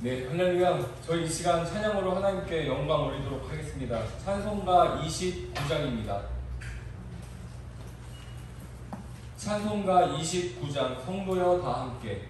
네, 할렐루야. 저희 이 시간 찬양으로 하나님께 영광 올리도록 하겠습니다. 찬송가 29장입니다. 찬송가 29장 성도여 다 함께.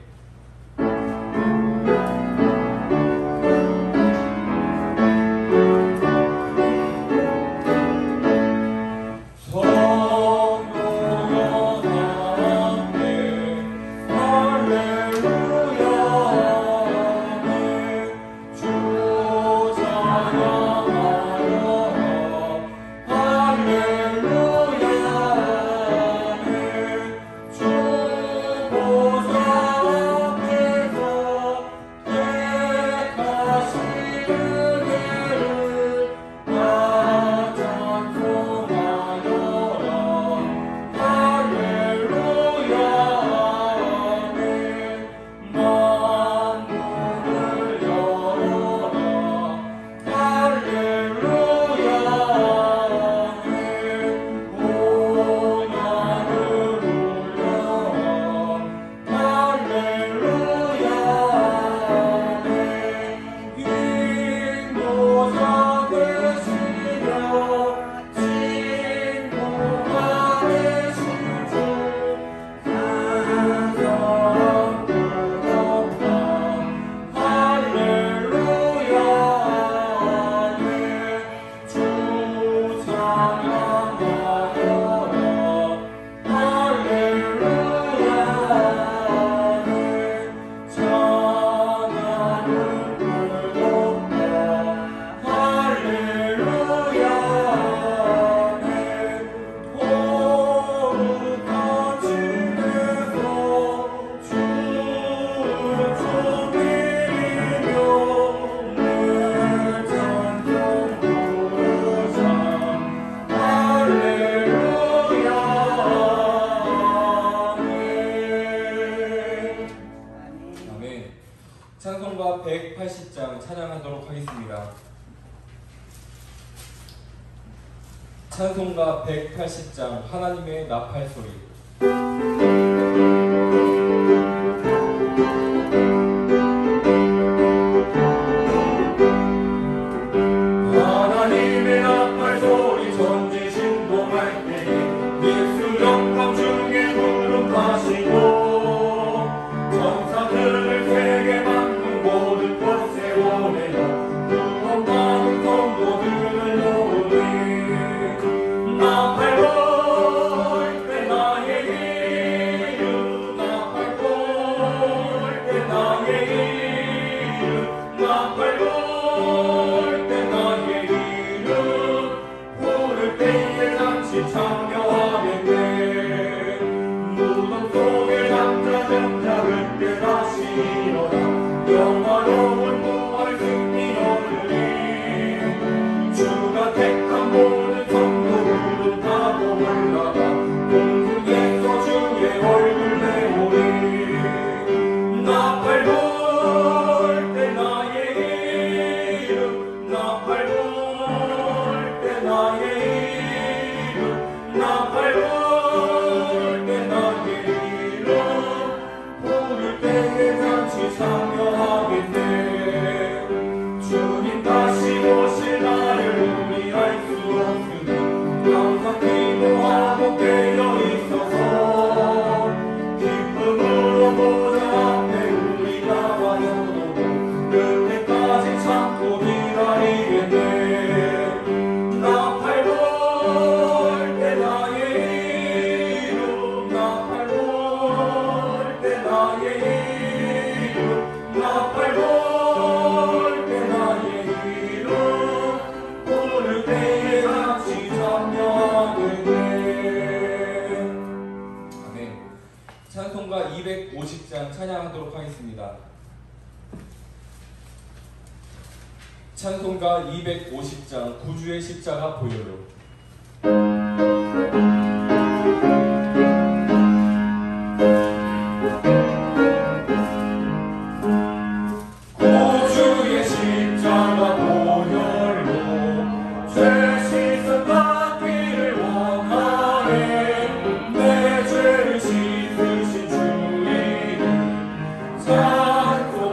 찬송가 180장 찬양하도록 하겠습니다. 찬송가 180장 하나님의 나팔 소리. 하나님의 나팔 소리 전지 신동할 때에 예수 영광 중에 구름하시고 천사들을 세게 만든 모든 것에 오래요 구원받은 성도들을 모으리 나팔 불 때 나의 이름 나팔 불 때 나의 이름 나팔 불 때 나의 이름 부를 때에 잠시 참여하겠네 무덤 속에 잠자 그때 다시 일어나 영화로운 부활 승리 얻으리 주가 택한 모든 성도들은 타고 올라가 공중에서 주의 얼굴 내오리 나팔 불 때 나의 이름 나팔 불 때 나의 이름 나팔 불 때 나의 이름 부를 때에 잠시 참여하겠네 주님 다시 오실 날을 의미할 수 없으니 항상 기도하고 깨어 있어서 기쁨으로 보좌 앞에 우리 나와서도 그때까지 참고 기다리겠네 나팔 불 때 나의 이름 나팔 불 때 나의 이름 나팔 불 때 나의 이름 부를 때에 같이 참여하겠네. 아멘. 찬송가 250장 찬양하도록 하겠습니다. 찬송가 250장 구주의 십자가 보여요. 구주의 십자가 보혈로 죄 씻음 받기를 원하네 내 죄를 씻으신 주 이름 찬송합시다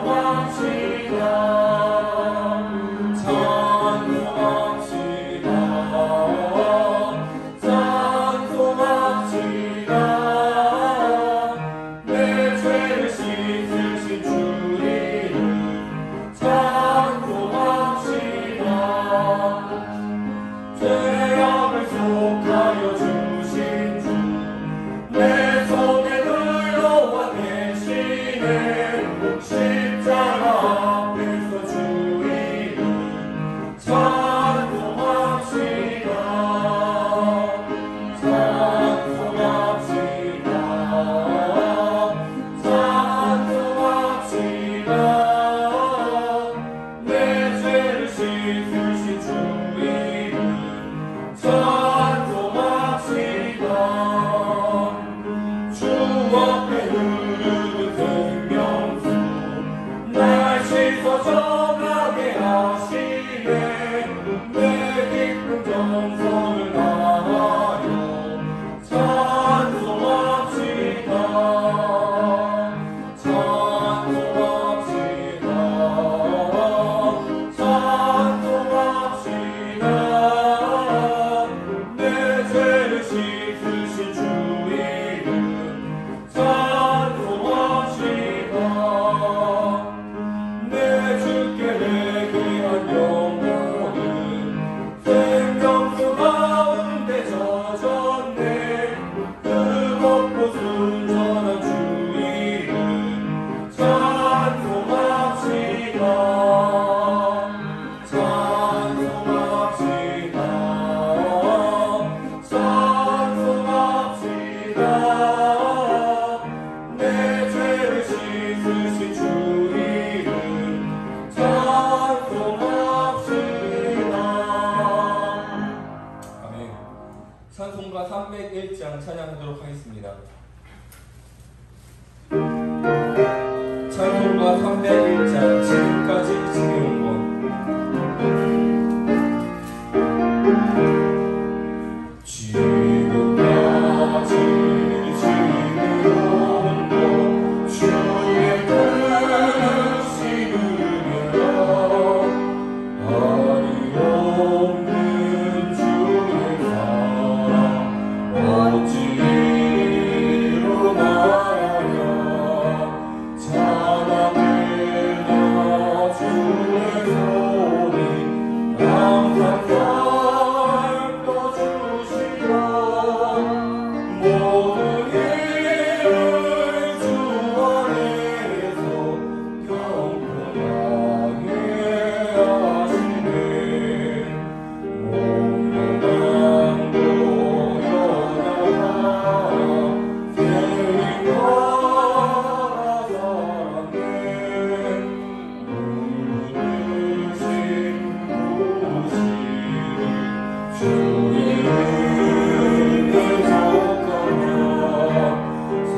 찬송가 301장 찬양하도록 하겠습니다. 찬송가 301장 지금까지 지내온 것. 지금까지 지내온 것 주의 뜻이 그려라. 아니 없는 주의 사랑 어찌 일어나랴. 찬양하라 주의 손이 항상 살펴주시라. 모든 일을 주 안에서 경건하게 하시네. 온전함도 연약하라 세임하라 사랑해. 물드신 구시를 주의 은혜 족하라.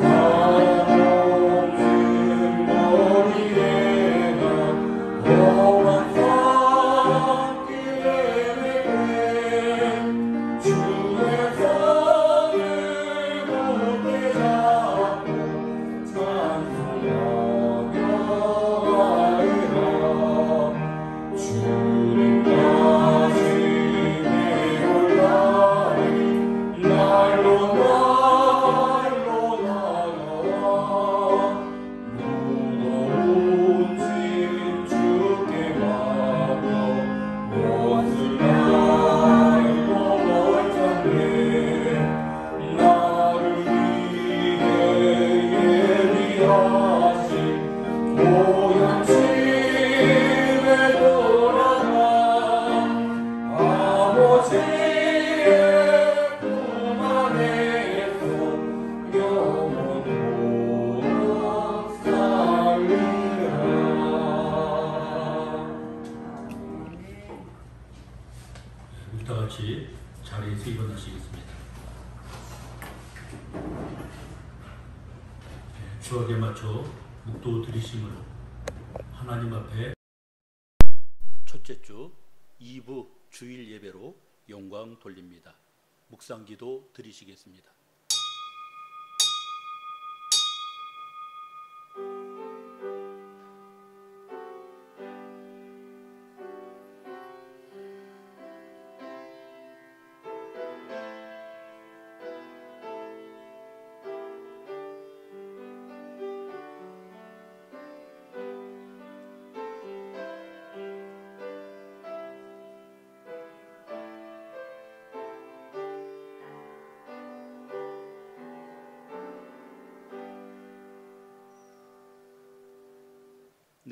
사랑 없는 머리에가 험한 산길에 내게 주의 손을 굳게 잡고 찬송하며 가리라. 주님 다시 내올라니 날로 나가라. 무거운 짐 주께 맡겨 무엇을 알고 멀쩡해. 나를 위해 예비하신 고향 집에 돌아가 아버지의 품 안에서 영원토록 살리라. 우리 다 같이 자리에서 일어나시겠습니다. 추억에 맞춰 묵도 드리심으로 하나님 앞에 첫째 주 2부 주일 예배로 영광 돌립니다. 묵상기도 드리시겠습니다.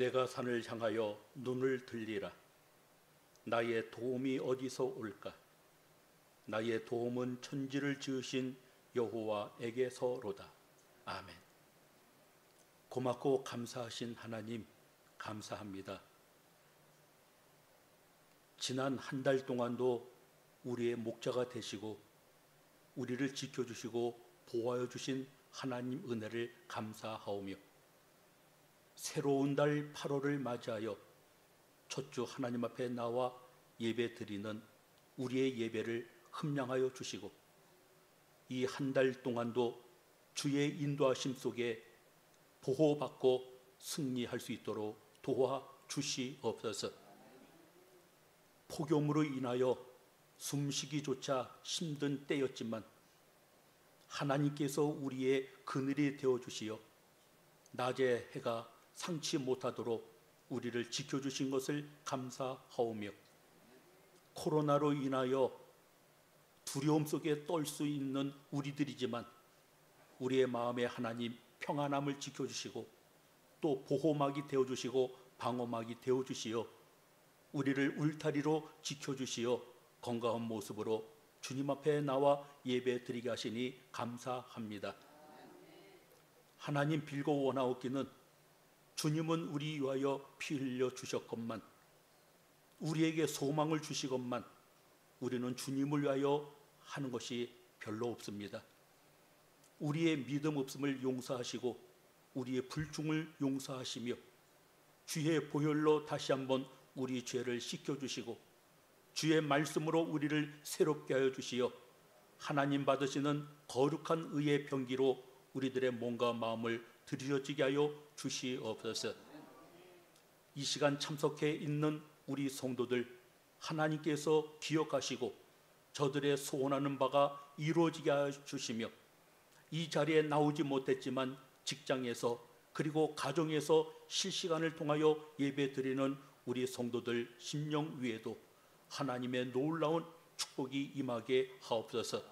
내가 산을 향하여 눈을 들리라. 나의 도움이 어디서 올까? 나의 도움은 천지를 지으신 여호와에게서로다. 아멘. 고맙고 감사하신 하나님, 감사합니다. 지난 한 달 동안도 우리의 목자가 되시고 우리를 지켜주시고 보호하여 주신 하나님 은혜를 감사하오며, 새로운 달 8월을 맞이하여 첫 주 하나님 앞에 나와 예배 드리는 우리의 예배를 흠량하여 주시고, 이 한 달 동안도 주의 인도하심 속에 보호받고 승리할 수 있도록 도와주시옵소서. 폭염으로 인하여 숨쉬기조차 힘든 때였지만 하나님께서 우리의 그늘이 되어주시어 낮에 해가 상치 못하도록 우리를 지켜주신 것을 감사하오며, 코로나로 인하여 두려움 속에 떨 수 있는 우리들이지만 우리의 마음에 하나님 평안함을 지켜주시고 또 보호막이 되어주시고 방어막이 되어주시어 우리를 울타리로 지켜주시어 건강한 모습으로 주님 앞에 나와 예배 드리게 하시니 감사합니다. 하나님 빌고 원하옵기는 주님은 우리 위하여 피 흘려 주셨건만, 우리에게 소망을 주시건만 우리는 주님을 위하여 하는 것이 별로 없습니다. 우리의 믿음 없음을 용서하시고 우리의 불중을 용서하시며 주의 보혈로 다시 한번 우리 죄를 씻겨주시고 주의 말씀으로 우리를 새롭게 하여 주시어 하나님 받으시는 거룩한 의의 병기로 우리들의 몸과 마음을 들여지게 하여 주시옵소서. 이 시간 참석해 있는 우리 성도들 하나님께서 기억하시고 저들의 소원하는 바가 이루어지게 하여 주시며, 이 자리에 나오지 못했지만 직장에서 그리고 가정에서 실시간을 통하여 예배 드리는 우리 성도들 심령 위에도 하나님의 놀라운 축복이 임하게 하옵소서.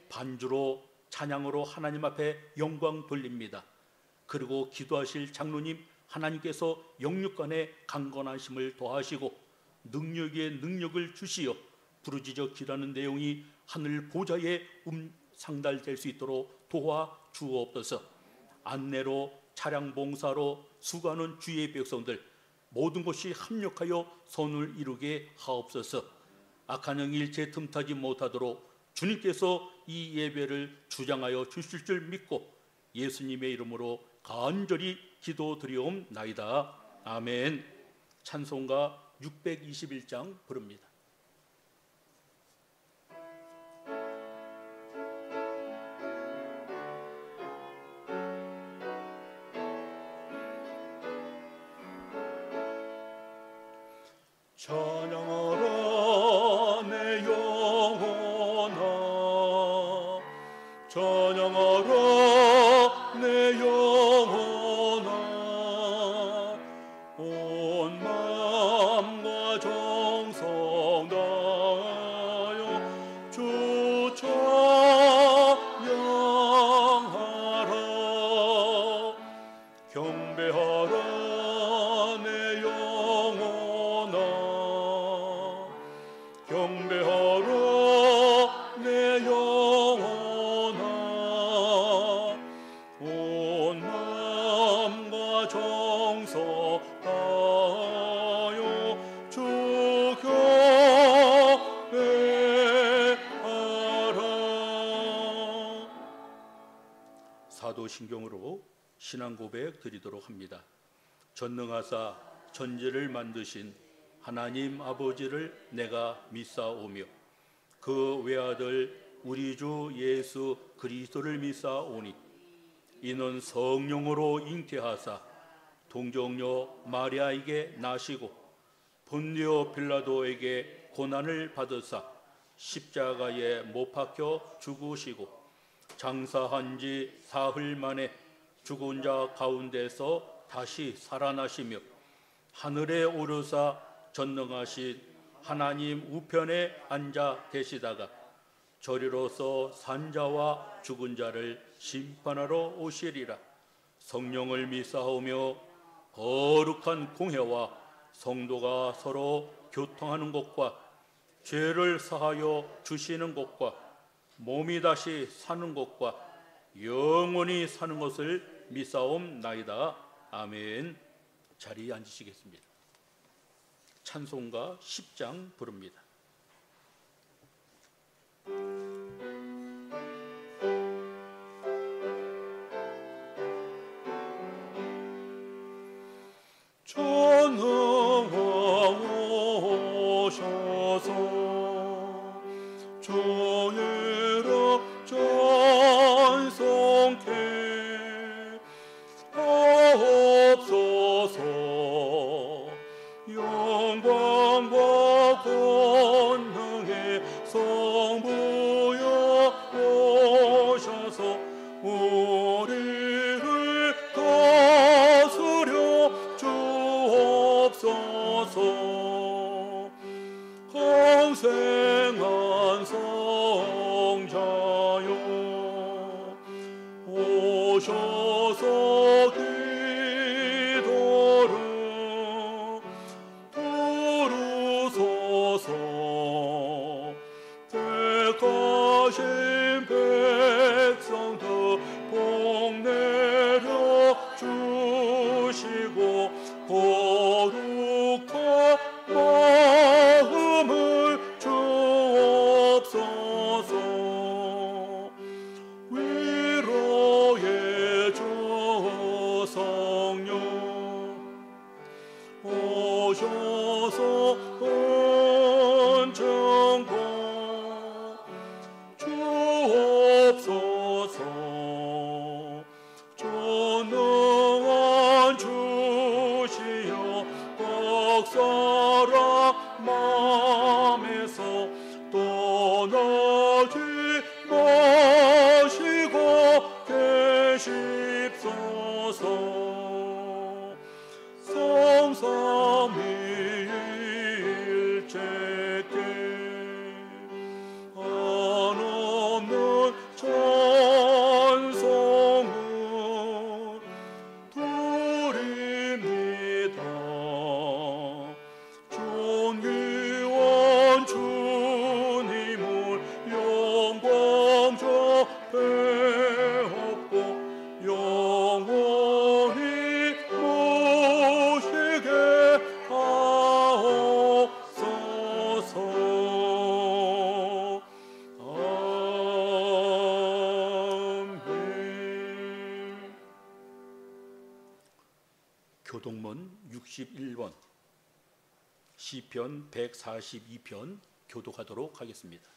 반주로 찬양으로 하나님 앞에 영광 돌립니다. 그리고 기도하실 장로님 하나님께서 영육간에 강건하심을 더하시고 능력에 능력을 주시어 부르짖어 기도하는 내용이 하늘 보좌에 상달될 수 있도록 도와주옵소서. 안내로 차량 봉사로 수고하는 주의 백성들 모든 것이 합력하여 선을 이루게 하옵소서. 악한 영 일체 틈타지 못하도록 주님께서 이 예배를 주장하여 주실 줄 믿고 예수님의 이름으로 간절히 기도드리옵나이다. 아멘. 찬송가 621장 부릅니다. 찬양하라 내 영혼아, 찬양하라 내 영혼아, 온 마음과 정성 다하여 주 찬양하라. 경배하라 내 영혼아, 경배하라 내 영혼아, 온 마음과 정성 다하여 주 경배하라. 사도신경으로 신앙 고백 드리도록 합니다. 전능하사 천지를 만드신 하나님 아버지를 내가 믿사오며 그 외아들 우리 주 예수 그리스도를 믿사오니, 이는 성령으로 잉태하사 동정녀 마리아에게 나시고 본디오 빌라도에게 고난을 받으사 십자가에 못 박혀 죽으시고 장사한 지 사흘 만에 죽은 자 가운데서 다시 살아나시며 하늘에 오르사 전능하신 하나님 우편에 앉아 계시다가 저리로서 산자와 죽은 자를 심판하러 오시리라. 성령을 믿사오며 거룩한 공회와 성도가 서로 교통하는 것과 죄를 사하여 주시는 것과 몸이 다시 사는 것과 영원히 사는 것을 믿사옵나이다. 아멘. 자리에 앉으시겠습니다. 찬송가 10장 부릅니다. 전능하오셔서 주의로 찬송케 하옵소서. 영광과 권능의 성부여 오셔서 우리를 다스려 주옵소서. 항생한 성자여 오셔서 기도를 들으소서. 택하신 백성들 복 내려 주시고 거룩한 마음을 주옵소서. 위로의 주 성령 오셔서 은총과 주옵소서. 전능한 주시여 복사라 마음에서 떠나지 마시고 계십소서. 성삼위일체께 한없는 찬송을 드립니다. 존귀한 주님을 영광자 배웠고 영원히 모시게 하옵소서. 아멘. 교동문 61번 시편 142편 교독하도록 하겠습니다.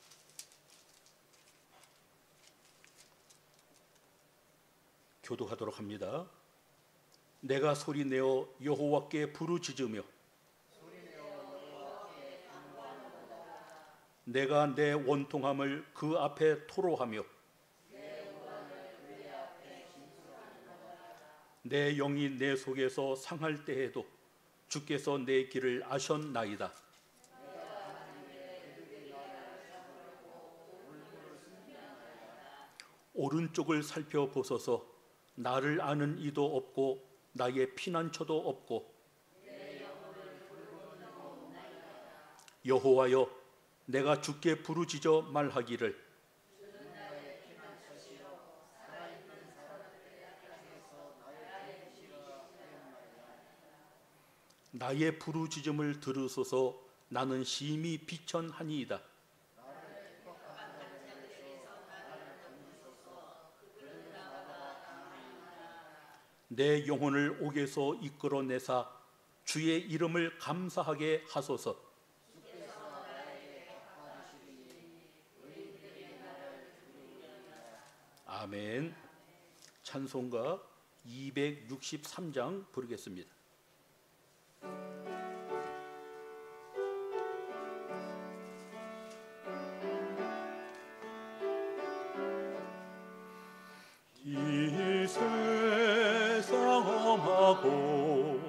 교독하도록 합니다. 내가 소리내어 여호와께 부르짖으며 내가 내 원통함을 그 앞에 토로하며 내 영이 내 속에서 상할 때에도 주께서 내 길을 아셨나이다. 오른쪽을 살펴보소서. 나를 아는 이도 없고 나의 피난처도 없고. 여호와여, 내가 주께 부르짖어 말하기를 나의 부르짖음을 들으소서. 나는 심히 비천하니이다. 내 영혼을 옥에서 이끌어내사 주의 이름을 감사하게 하소서. 아멘. 찬송가 263장 부르겠습니다. 이 세상 험하고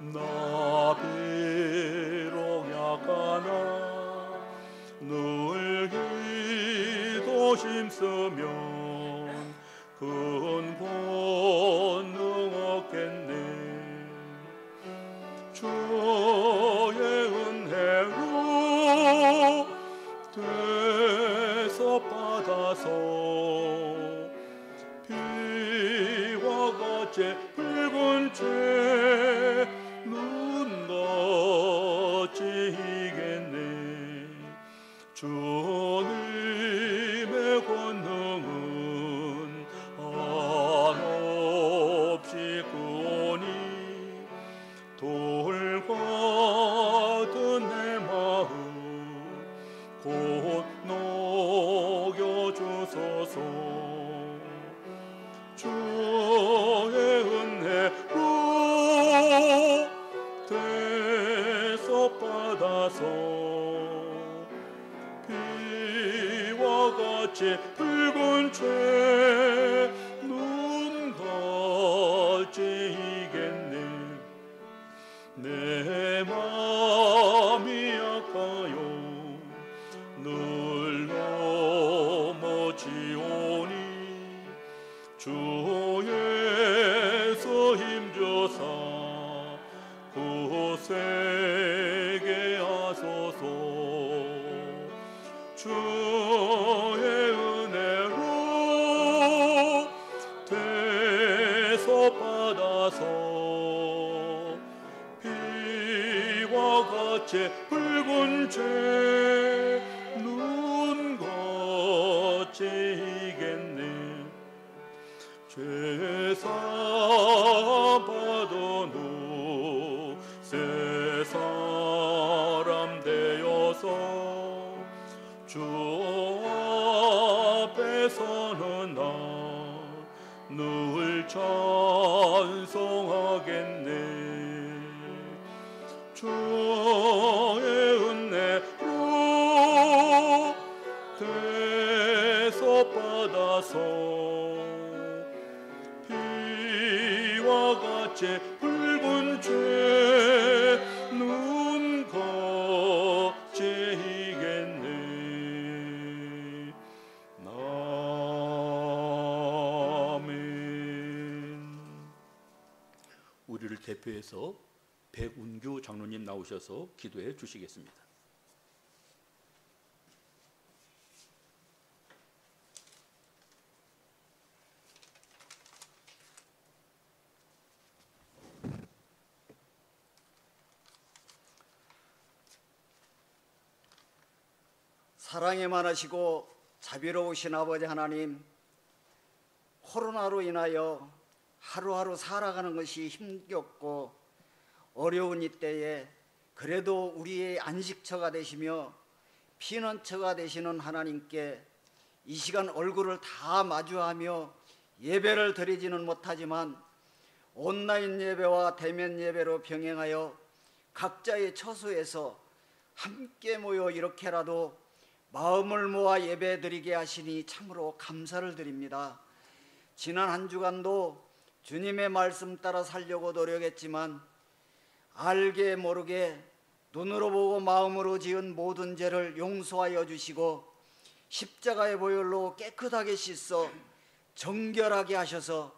나 비록 약하나 늘 기도 힘쓰면 큰 권능 얻겠네. 주의 은혜로 대접받아서 피와 같이 붉은 죄 눈같이 이겠네. 주님의 권능은 한없이 크오니 돌 같은 내 마음 곧 녹여주소서. 주의 은혜로 대접받아서 피와 같이 붉은 죄 눈같이 이겠네. 내 맘이 아파요 늘 넘어지오니 주에서 힘주사 굳세게 하소서. 주의 은혜로 대접받아서 피와 같이 붉은 죄 눈같이 이겠네. 죄사함 받은 후 새 사람 되어서 주 앞에 서는 나 늘 찬송하겠네. 주의 은혜로 대접받아서 피와 같이 붉은 죄 눈같이 이겠네. 아멘. 우리를 대표해서 백운규 장로님 나오셔서 기도해 주시겠습니다. 사랑이 많으시고 자비로우신 아버지 하나님, 코로나로 인하여 하루하루 살아가는 것이 힘겹고 어려운 이때에 그래도 우리의 안식처가 되시며 피난처가 되시는 하나님께 이 시간 얼굴을 다 마주하며 예배를 드리지는 못하지만 온라인 예배와 대면 예배로 병행하여 각자의 처소에서 함께 모여 이렇게라도 마음을 모아 예배 드리게 하시니 참으로 감사를 드립니다. 지난 한 주간도 주님의 말씀 따라 살려고 노력했지만 알게 모르게 눈으로 보고 마음으로 지은 모든 죄를 용서하여 주시고 십자가의 보혈로 깨끗하게 씻어 정결하게 하셔서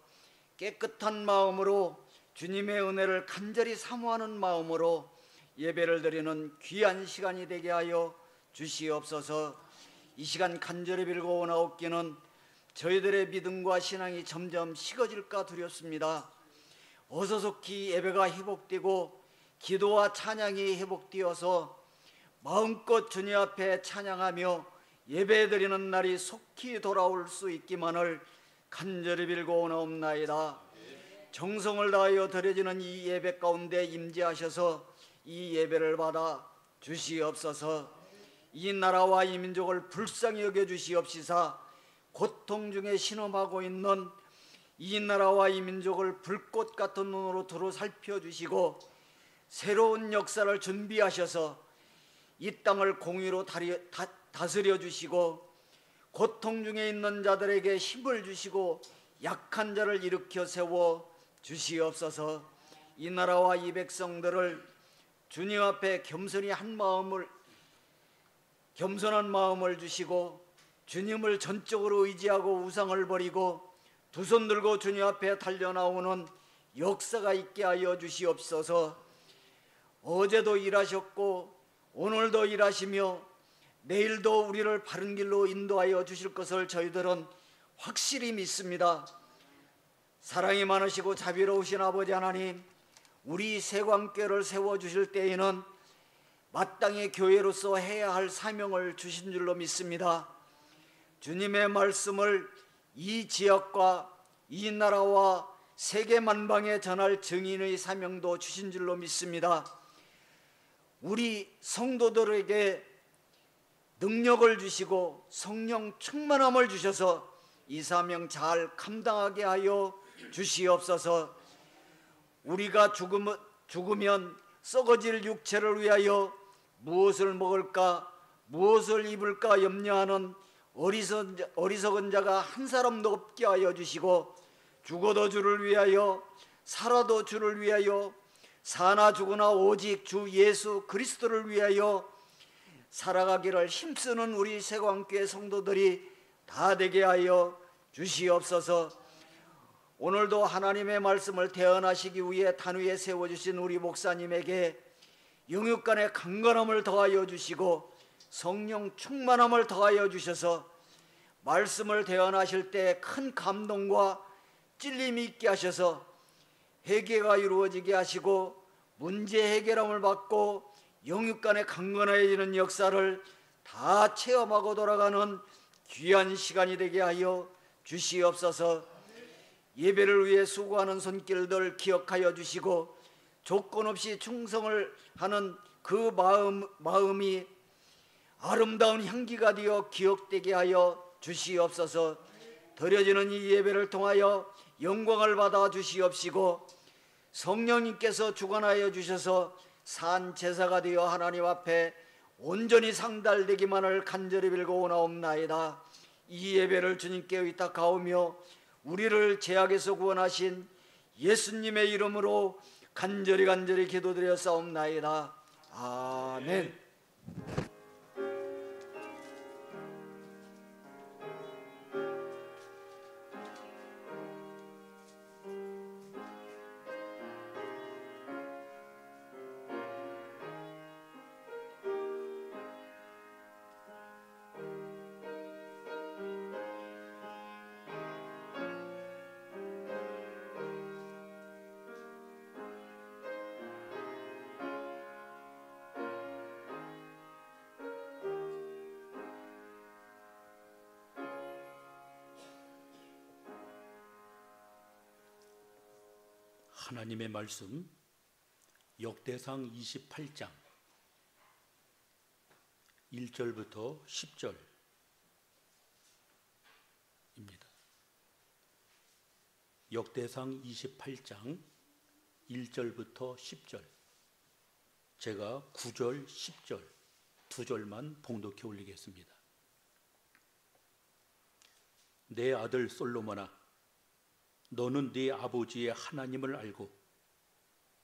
깨끗한 마음으로 주님의 은혜를 간절히 사모하는 마음으로 예배를 드리는 귀한 시간이 되게 하여 주시옵소서. 이 시간 간절히 빌고 오나옵기는 저희들의 믿음과 신앙이 점점 식어질까 두렵습니다. 어서 속히 예배가 회복되고 기도와 찬양이 회복되어서 마음껏 주님 앞에 찬양하며 예배드리는 날이 속히 돌아올 수 있기만을 간절히 빌고 오나옵나이다. 정성을 다하여 드려지는 이 예배 가운데 임재하셔서 이 예배를 받아 주시옵소서. 이 나라와 이 민족을 불쌍히 여겨주시옵시사 고통 중에 신음하고 있는 이 나라와 이 민족을 불꽃 같은 눈으로 두루 살펴주시고 새로운 역사를 준비하셔서 이 땅을 공의로 다스려 주시고 고통 중에 있는 자들에게 힘을 주시고 약한 자를 일으켜 세워 주시옵소서. 이 나라와 이 백성들을 주님 앞에 겸손한 마음을 주시고 주님을 전적으로 의지하고 우상을 버리고 두 손 들고 주님 앞에 달려나오는 역사가 있게 하여 주시옵소서. 어제도 일하셨고 오늘도 일하시며 내일도 우리를 바른 길로 인도하여 주실 것을 저희들은 확실히 믿습니다. 사랑이 많으시고 자비로우신 아버지 하나님, 우리 세관교회를 세워주실 때에는 마땅히 교회로서 해야 할 사명을 주신 줄로 믿습니다. 주님의 말씀을 이 지역과 이 나라와 세계 만방에 전할 증인의 사명도 주신 줄로 믿습니다. 우리 성도들에게 능력을 주시고 성령 충만함을 주셔서 이 사명 잘 감당하게 하여 주시옵소서. 우리가 죽으면 썩어질 육체를 위하여 무엇을 먹을까 무엇을 입을까 염려하는 어리석은 자가 한 사람도 없게 하여 주시고, 죽어도 주를 위하여 살아도 주를 위하여 사나 죽으나 오직 주 예수 그리스도를 위하여 살아가기를 힘쓰는 우리 세관교회 성도들이 다 되게 하여 주시옵소서. 오늘도 하나님의 말씀을 대언하시기 위해 단위에 세워주신 우리 목사님에게 영육간의 강건함을 더하여 주시고 성령 충만함을 더하여 주셔서 말씀을 대언하실 때 큰 감동과 찔림이 있게 하셔서 회개가 이루어지게 하시고 문제 해결함을 받고 영육간에 강건해지는 역사를 다 체험하고 돌아가는 귀한 시간이 되게 하여 주시옵소서. 예배를 위해 수고하는 손길들 기억하여 주시고 조건 없이 충성을 하는 그 마음이 아름다운 향기가 되어 기억되게 하여 주시옵소서. 드려지는 이 예배를 통하여 영광을 받아 주시옵시고 성령님께서 주관하여 주셔서 산 제사가 되어 하나님 앞에 온전히 상달되기만을 간절히 빌고 오나옵나이다. 이 예배를 주님께 의탁하오며 우리를 죄악에서 구원하신 예수님의 이름으로 간절히 기도드려 싸움나이다. 아멘. 하나님의 말씀 역대상 28장 1절부터 10절입니다. 역대상 28장 1절부터 10절, 제가 9절, 10절 두 절만 봉독해 올리겠습니다. 내 아들 솔로몬아, 너는 네 아버지의 하나님을 알고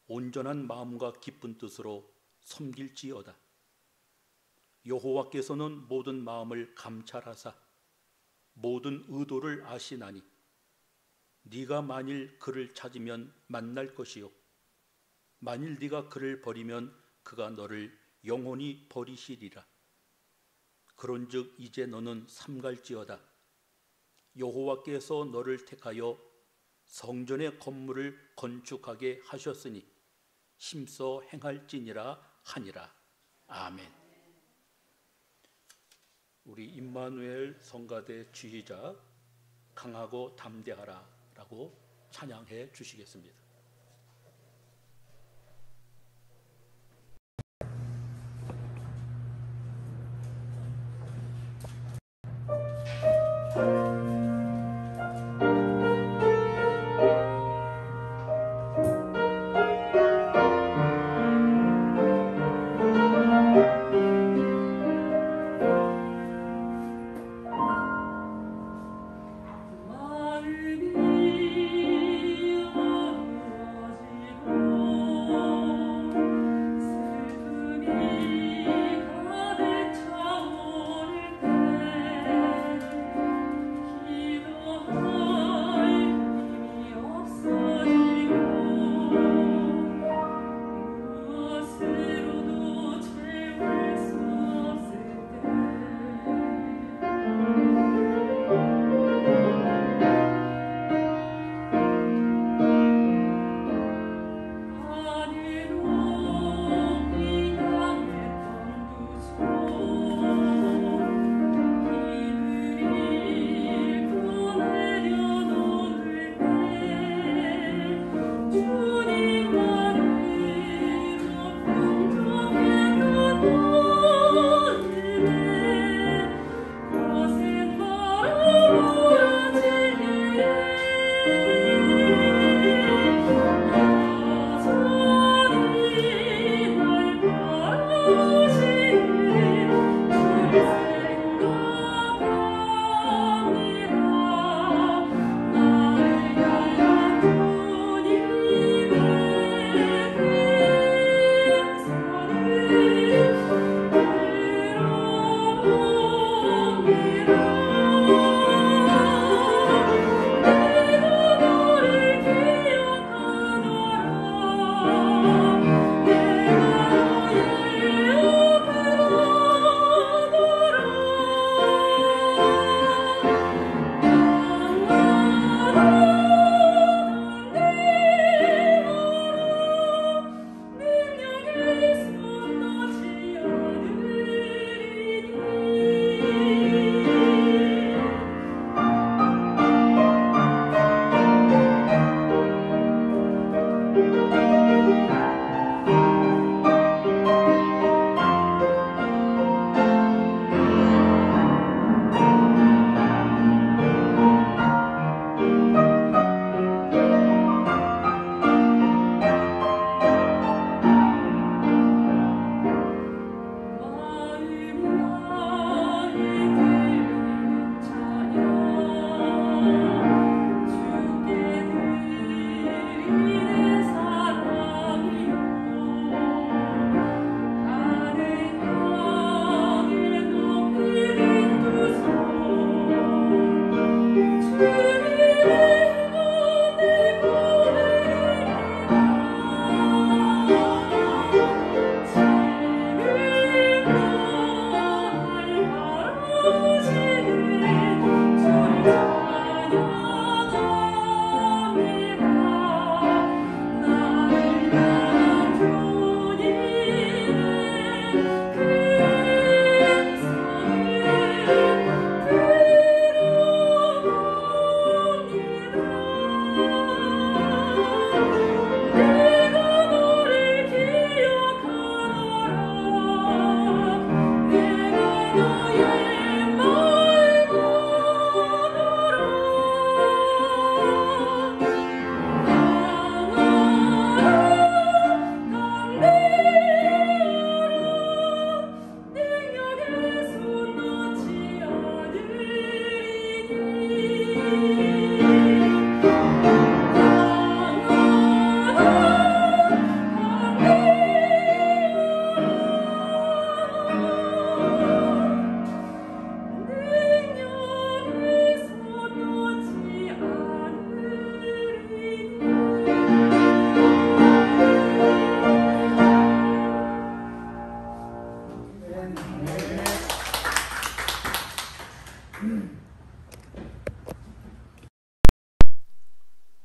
온전한 마음과 기쁜 뜻으로 섬길지어다. 여호와께서는 모든 마음을 감찰하사 모든 의도를 아시나니 네가 만일 그를 찾으면 만날 것이요 만일 네가 그를 버리면 그가 너를 영원히 버리시리라. 그런즉 이제 너는 삼갈지어다. 여호와께서 너를 택하여 성전의 건물을 건축하게 하셨으니 힘써 행할지니라 하니라. 아멘. 우리 임마누엘 성가대 지휘자 강하고 담대하라 라고 찬양해 주시겠습니다. 마음이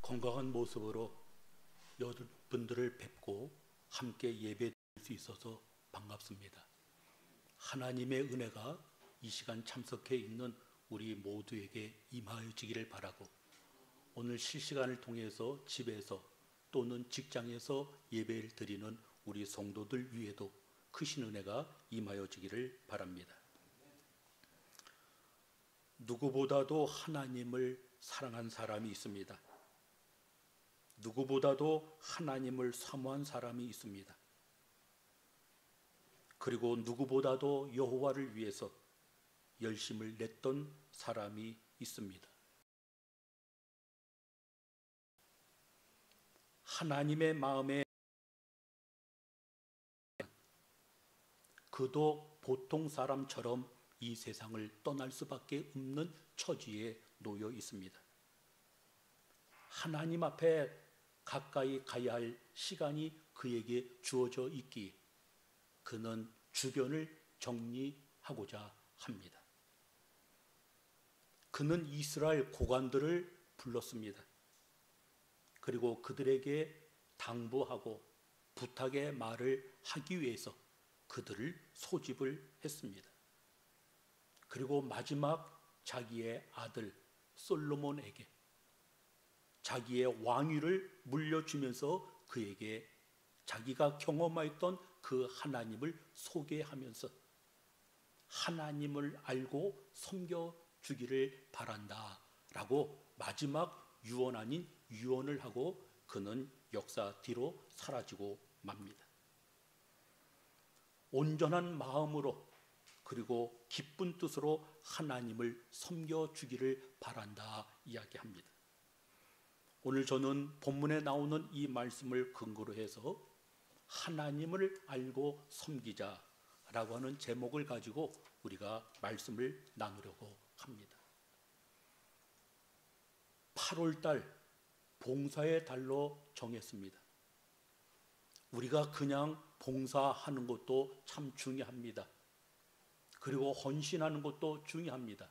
건강한 모습으로 여러분들을 뵙고 함께 예배드릴 수 있어서 반갑습니다. 하나님의 은혜가 이 시간 참석해 있는 우리 모두에게 임하여지기를 바라고, 오늘 실시간을 통해서 집에서 또는 직장에서 예배를 드리는 우리 성도들 위에도 크신 은혜가 임하여지기를 바랍니다. 누구보다도 하나님을 사랑한 사람이 있습니다. 누구보다도 하나님을 사모한 사람이 있습니다. 그리고 누구보다도 여호와를 위해서 열심을 냈던 사람이 있습니다. 하나님의 마음에 그도 보통 사람처럼 이 세상을 떠날 수밖에 없는 처지에 놓여 있습니다. 하나님 앞에 가까이 가야 할 시간이 그에게 주어져 있기에 그는 주변을 정리하고자 합니다. 그는 이스라엘 고관들을 불렀습니다. 그리고 그들에게 당부하고 부탁의 말을 하기 위해서 그들을 소집을 했습니다. 그리고 마지막 자기의 아들 솔로몬에게 자기의 왕위를 물려주면서 그에게 자기가 경험하였던 그 하나님을 소개하면서 하나님을 알고 섬겨주기를 바란다 라고 마지막 유언 아닌 유언을 하고 그는 역사 뒤로 사라지고 맙니다. 온전한 마음으로 그리고 기쁜 뜻으로 하나님을 섬겨주기를 바란다 이야기합니다. 오늘 저는 본문에 나오는 이 말씀을 근거로 해서 하나님을 알고 섬기자라고 하는 제목을 가지고 우리가 말씀을 나누려고 합니다. 8월달 봉사의 달로 정했습니다. 우리가 그냥 봉사하는 것도 참 중요합니다. 그리고 헌신하는 것도 중요합니다.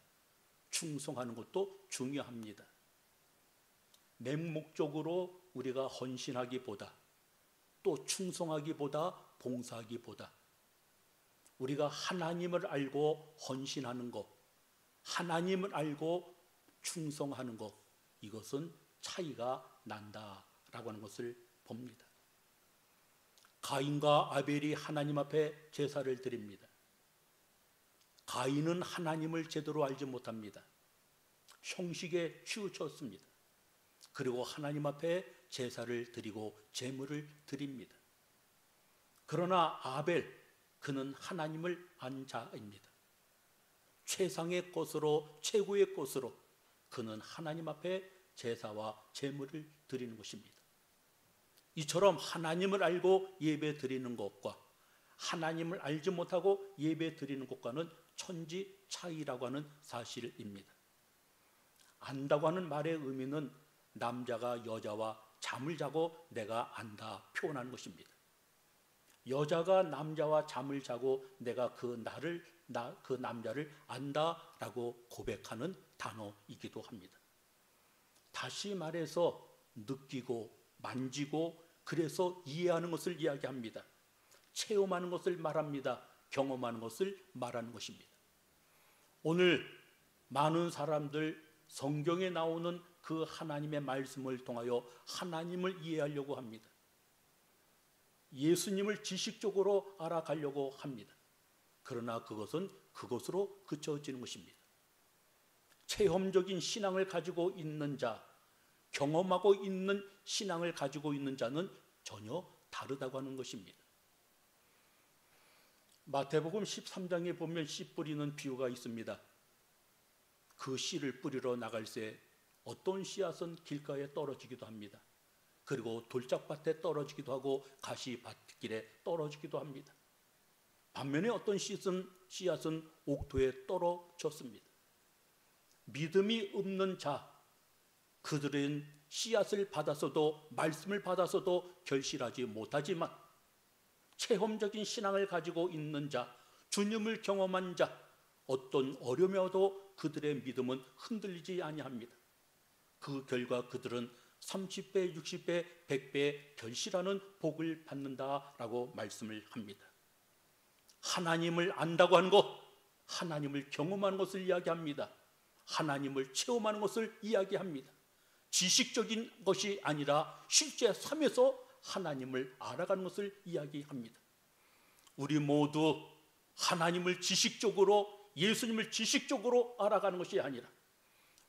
충성하는 것도 중요합니다. 맹목적으로 우리가 헌신하기보다 또 충성하기보다 봉사하기보다 우리가 하나님을 알고 헌신하는 것, 하나님을 알고 충성하는 것, 이것은 차이가 난다라고 하는 것을 봅니다. 가인과 아벨이 하나님 앞에 제사를 드립니다. 가인은 하나님을 제대로 알지 못합니다. 형식에 치우쳤습니다. 그리고 하나님 앞에 제사를 드리고 제물을 드립니다. 그러나 아벨, 그는 하나님을 안 자입니다. 최상의 것으로, 최고의 것으로 그는 하나님 앞에 제사와 제물을 드리는 것입니다. 이처럼 하나님을 알고 예배 드리는 것과 하나님을 알지 못하고 예배 드리는 것과는 천지 차이라고 하는 사실입니다. 안다고 하는 말의 의미는 남자가 여자와 잠을 자고 내가 안다 표현하는 것입니다. 여자가 남자와 잠을 자고 내가 그 남자를 안다라고 고백하는 단어이기도 합니다. 다시 말해서 느끼고 만지고 그래서 이해하는 것을 이야기합니다. 체험하는 것을 말합니다. 경험하는 것을 말하는 것입니다. 오늘 많은 사람들 성경에 나오는 그 하나님의 말씀을 통하여 하나님을 이해하려고 합니다. 예수님을 지식적으로 알아가려고 합니다. 그러나 그것은 그것으로 그쳐지는 것입니다. 체험적인 신앙을 가지고 있는 자, 경험하고 있는 신앙을 가지고 있는 자는 전혀 다르다고 하는 것입니다. 마태복음 13장에 보면 씨 뿌리는 비유가 있습니다. 그 씨를 뿌리러 나갈새 어떤 씨앗은 길가에 떨어지기도 합니다. 그리고 돌짝밭에 떨어지기도 하고 가시밭길에 떨어지기도 합니다. 반면에 어떤 씨앗은 옥토에 떨어졌습니다. 믿음이 없는 자, 그들은 씨앗을 받아서도 말씀을 받아서도 결실하지 못하지만 체험적인 신앙을 가지고 있는 자, 주님을 경험한 자, 어떤 어려움이 와도 그들의 믿음은 흔들리지 아니합니다. 그 결과 그들은 30배, 60배, 100배 결실하는 복을 받는다라고 말씀을 합니다. 하나님을 안다고 하는 것, 하나님을 경험하는 것을 이야기합니다. 하나님을 체험하는 것을 이야기합니다. 지식적인 것이 아니라 실제 삶에서 하나님을 알아가는 것을 이야기합니다. 우리 모두 하나님을 지식적으로, 예수님을 지식적으로 알아가는 것이 아니라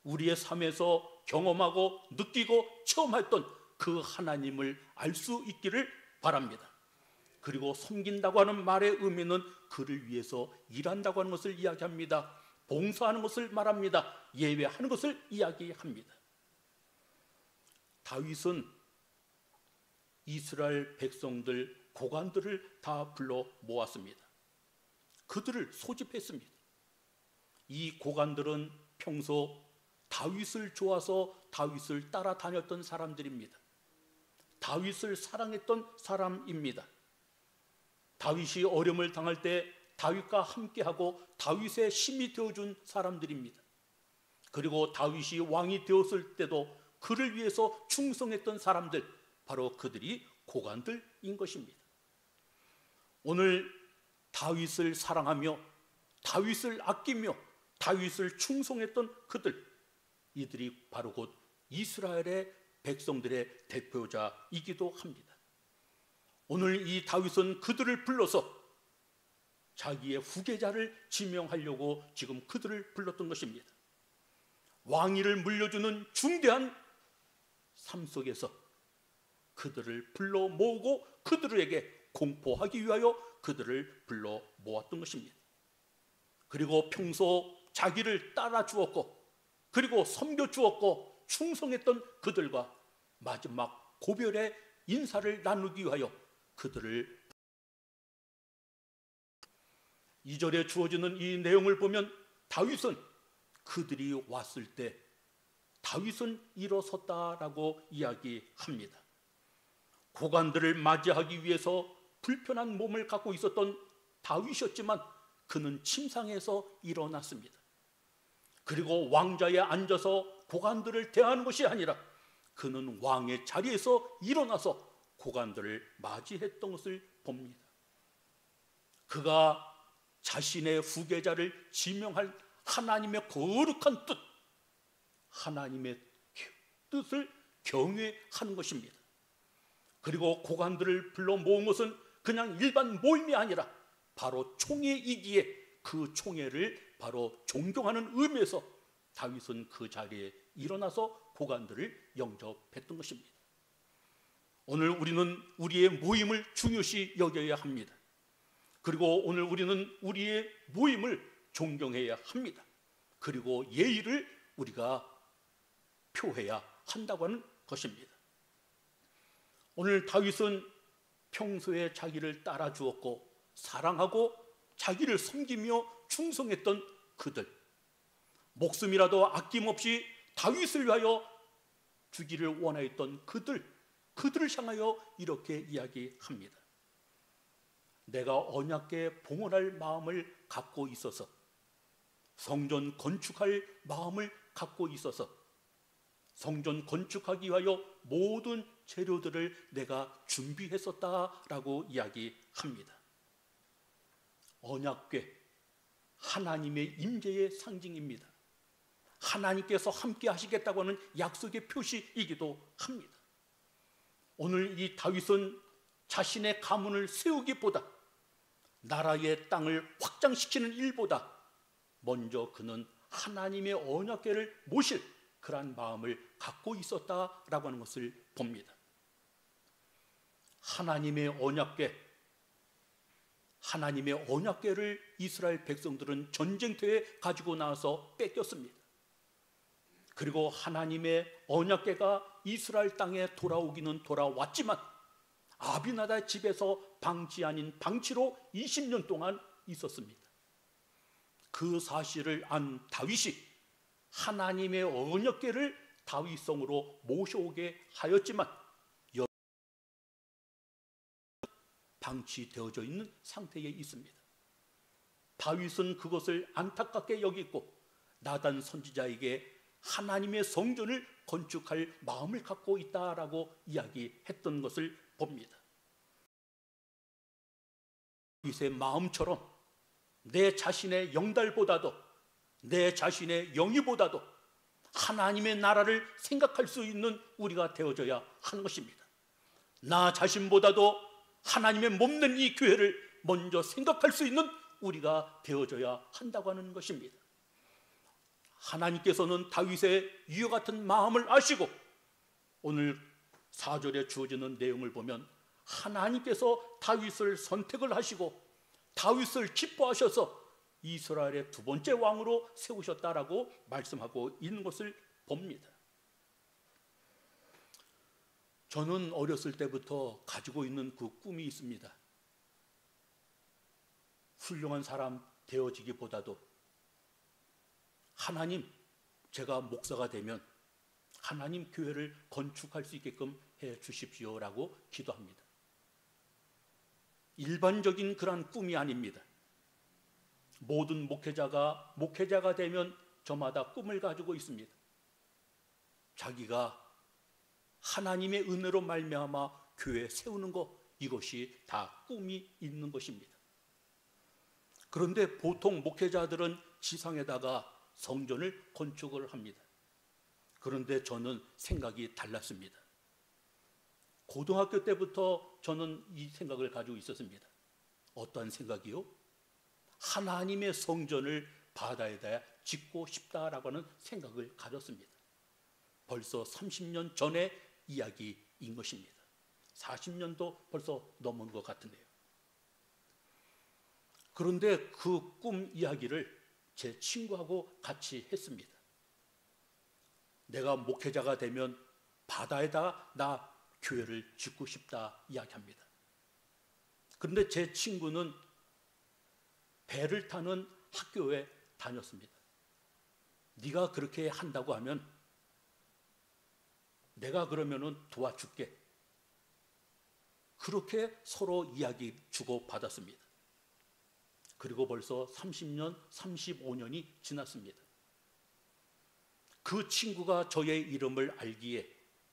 우리의 삶에서 경험하고 느끼고 체험했던 그 하나님을 알 수 있기를 바랍니다. 그리고 섬긴다고 하는 말의 의미는 그를 위해서 일한다고 하는 것을 이야기합니다. 봉사하는 것을 말합니다. 예배하는 것을 이야기합니다. 다윗은 이스라엘 백성들, 고관들을 다 불러 모았습니다. 그들을 소집했습니다. 이 고관들은 평소 다윗을 좋아서 다윗을 따라다녔던 사람들입니다. 다윗을 사랑했던 사람입니다. 다윗이 어려움을 당할 때 다윗과 함께하고 다윗의 힘이 되어준 사람들입니다. 그리고 다윗이 왕이 되었을 때도 그를 위해서 충성했던 사람들, 바로 그들이 고관들인 것입니다. 오늘 다윗을 사랑하며 다윗을 아끼며 다윗을 충성했던 그들, 이들이 바로 곧 이스라엘의 백성들의 대표자이기도 합니다. 오늘 이 다윗은 그들을 불러서 자기의 후계자를 지명하려고 지금 그들을 불렀던 것입니다. 왕위를 물려주는 중대한 삶 속에서 그들을 불러 모으고 그들에게 공포하기 위하여 그들을 불러 모았던 것입니다. 그리고 평소 자기를 따라 주었고 그리고 섬겨 주었고 충성했던 그들과 마지막 고별의 인사를 나누기 위하여 그들을 2절에 주어지는 이 내용을 보면 다윗은 그들이 왔을 때 다윗은 일어섰다라고 이야기합니다. 고관들을 맞이하기 위해서 불편한 몸을 갖고 있었던 다윗이었지만 그는 침상에서 일어났습니다. 그리고 왕좌에 앉아서 고관들을 대하는 것이 아니라 그는 왕의 자리에서 일어나서 고관들을 맞이했던 것을 봅니다. 그가 자신의 후계자를 지명할 하나님의 거룩한 뜻, 하나님의 뜻을 경외하는 것입니다. 그리고 고관들을 불러 모은 것은 그냥 일반 모임이 아니라 바로 총회이기에 그 총회를 바로 존경하는 의미에서 다윗은 그 자리에 일어나서 고관들을 영접했던 것입니다. 오늘 우리는 우리의 모임을 중요시 여겨야 합니다. 그리고 오늘 우리는 우리의 모임을 존경해야 합니다. 그리고 예의를 우리가 표해야 한다고 하는 것입니다. 오늘 다윗은 평소에 자기를 따라 주었고 사랑하고 자기를 섬기며 충성했던 그들, 목숨이라도 아낌없이 다윗을 위하여 주기를 원하였던 그들을 향하여 이렇게 이야기합니다. 내가 언약궤 봉헌할 마음을 갖고 있어서, 성전 건축할 마음을 갖고 있어서 성전 건축하기 위하여 모든 재료들을 내가 준비했었다라고 이야기합니다. 언약궤, 하나님의 임재의 상징입니다. 하나님께서 함께 하시겠다고 하는 약속의 표시이기도 합니다. 오늘 이 다윗은 자신의 가문을 세우기보다 나라의 땅을 확장시키는 일보다 먼저 그는 하나님의 언약궤를 모실 그러한 마음을 갖고 있었다라고 하는 것을 봅니다. 하나님의 언약궤를 이스라엘 백성들은 전쟁터에 가지고 나와서 뺏겼습니다. 그리고 하나님의 언약궤가 이스라엘 땅에 돌아오기는 돌아왔지만 아비나다 집에서 방치 아닌 방치로 20년 동안 있었습니다. 그 사실을 안 다윗이 하나님의 언약궤를 다윗성으로 모셔오게 하였지만 방치되어져 있는 상태에 있습니다. 다윗은 그것을 안타깝게 여기고 나단 선지자에게 하나님의 성전을 건축할 마음을 갖고 있다라고 이야기했던 것을 봅니다. 다윗의 마음처럼 내 자신의 영달보다도 내 자신의 영위보다도 하나님의 나라를 생각할 수 있는 우리가 되어져야 하는 것입니다. 나 자신보다도 하나님의 몸된 이 교회를 먼저 생각할 수 있는 우리가 되어져야 한다고 하는 것입니다. 하나님께서는 다윗의 이와 같은 마음을 아시고 오늘 4절에 주어지는 내용을 보면 하나님께서 다윗을 선택을 하시고 다윗을 기뻐하셔서 이스라엘의 두 번째 왕으로 세우셨다라고 말씀하고 있는 것을 봅니다. 저는 어렸을 때부터 가지고 있는 그 꿈이 있습니다. 훌륭한 사람 되어지기보다도 하나님, 제가 목사가 되면 하나님 교회를 건축할 수 있게끔 해 주십시오라고 기도합니다. 일반적인 그런 꿈이 아닙니다. 모든 목회자가 되면 저마다 꿈을 가지고 있습니다. 자기가 하나님의 은혜로 말미암아 교회 세우는 것, 이것이 다 꿈이 있는 것입니다. 그런데 보통 목회자들은 지상에다가 성전을 건축을 합니다. 그런데 저는 생각이 달랐습니다. 고등학교 때부터 저는 이 생각을 가지고 있었습니다. 어떤 생각이요? 하나님의 성전을 바다에다 짓고 싶다라고 하는 생각을 가졌습니다. 벌써 30년 전의 이야기인 것입니다. 40년도 벌써 넘은 것 같은데요. 그런데 그 꿈 이야기를 제 친구하고 같이 했습니다. 내가 목회자가 되면 바다에다가 나 교회를 짓고 싶다 이야기합니다. 그런데 제 친구는 배를 타는 학교에 다녔습니다. 네가 그렇게 한다고 하면 내가 그러면은 도와줄게. 그렇게 서로 이야기 주고받았습니다. 그리고 벌써 30년, 35년이 지났습니다. 그 친구가 저의 이름을 알기에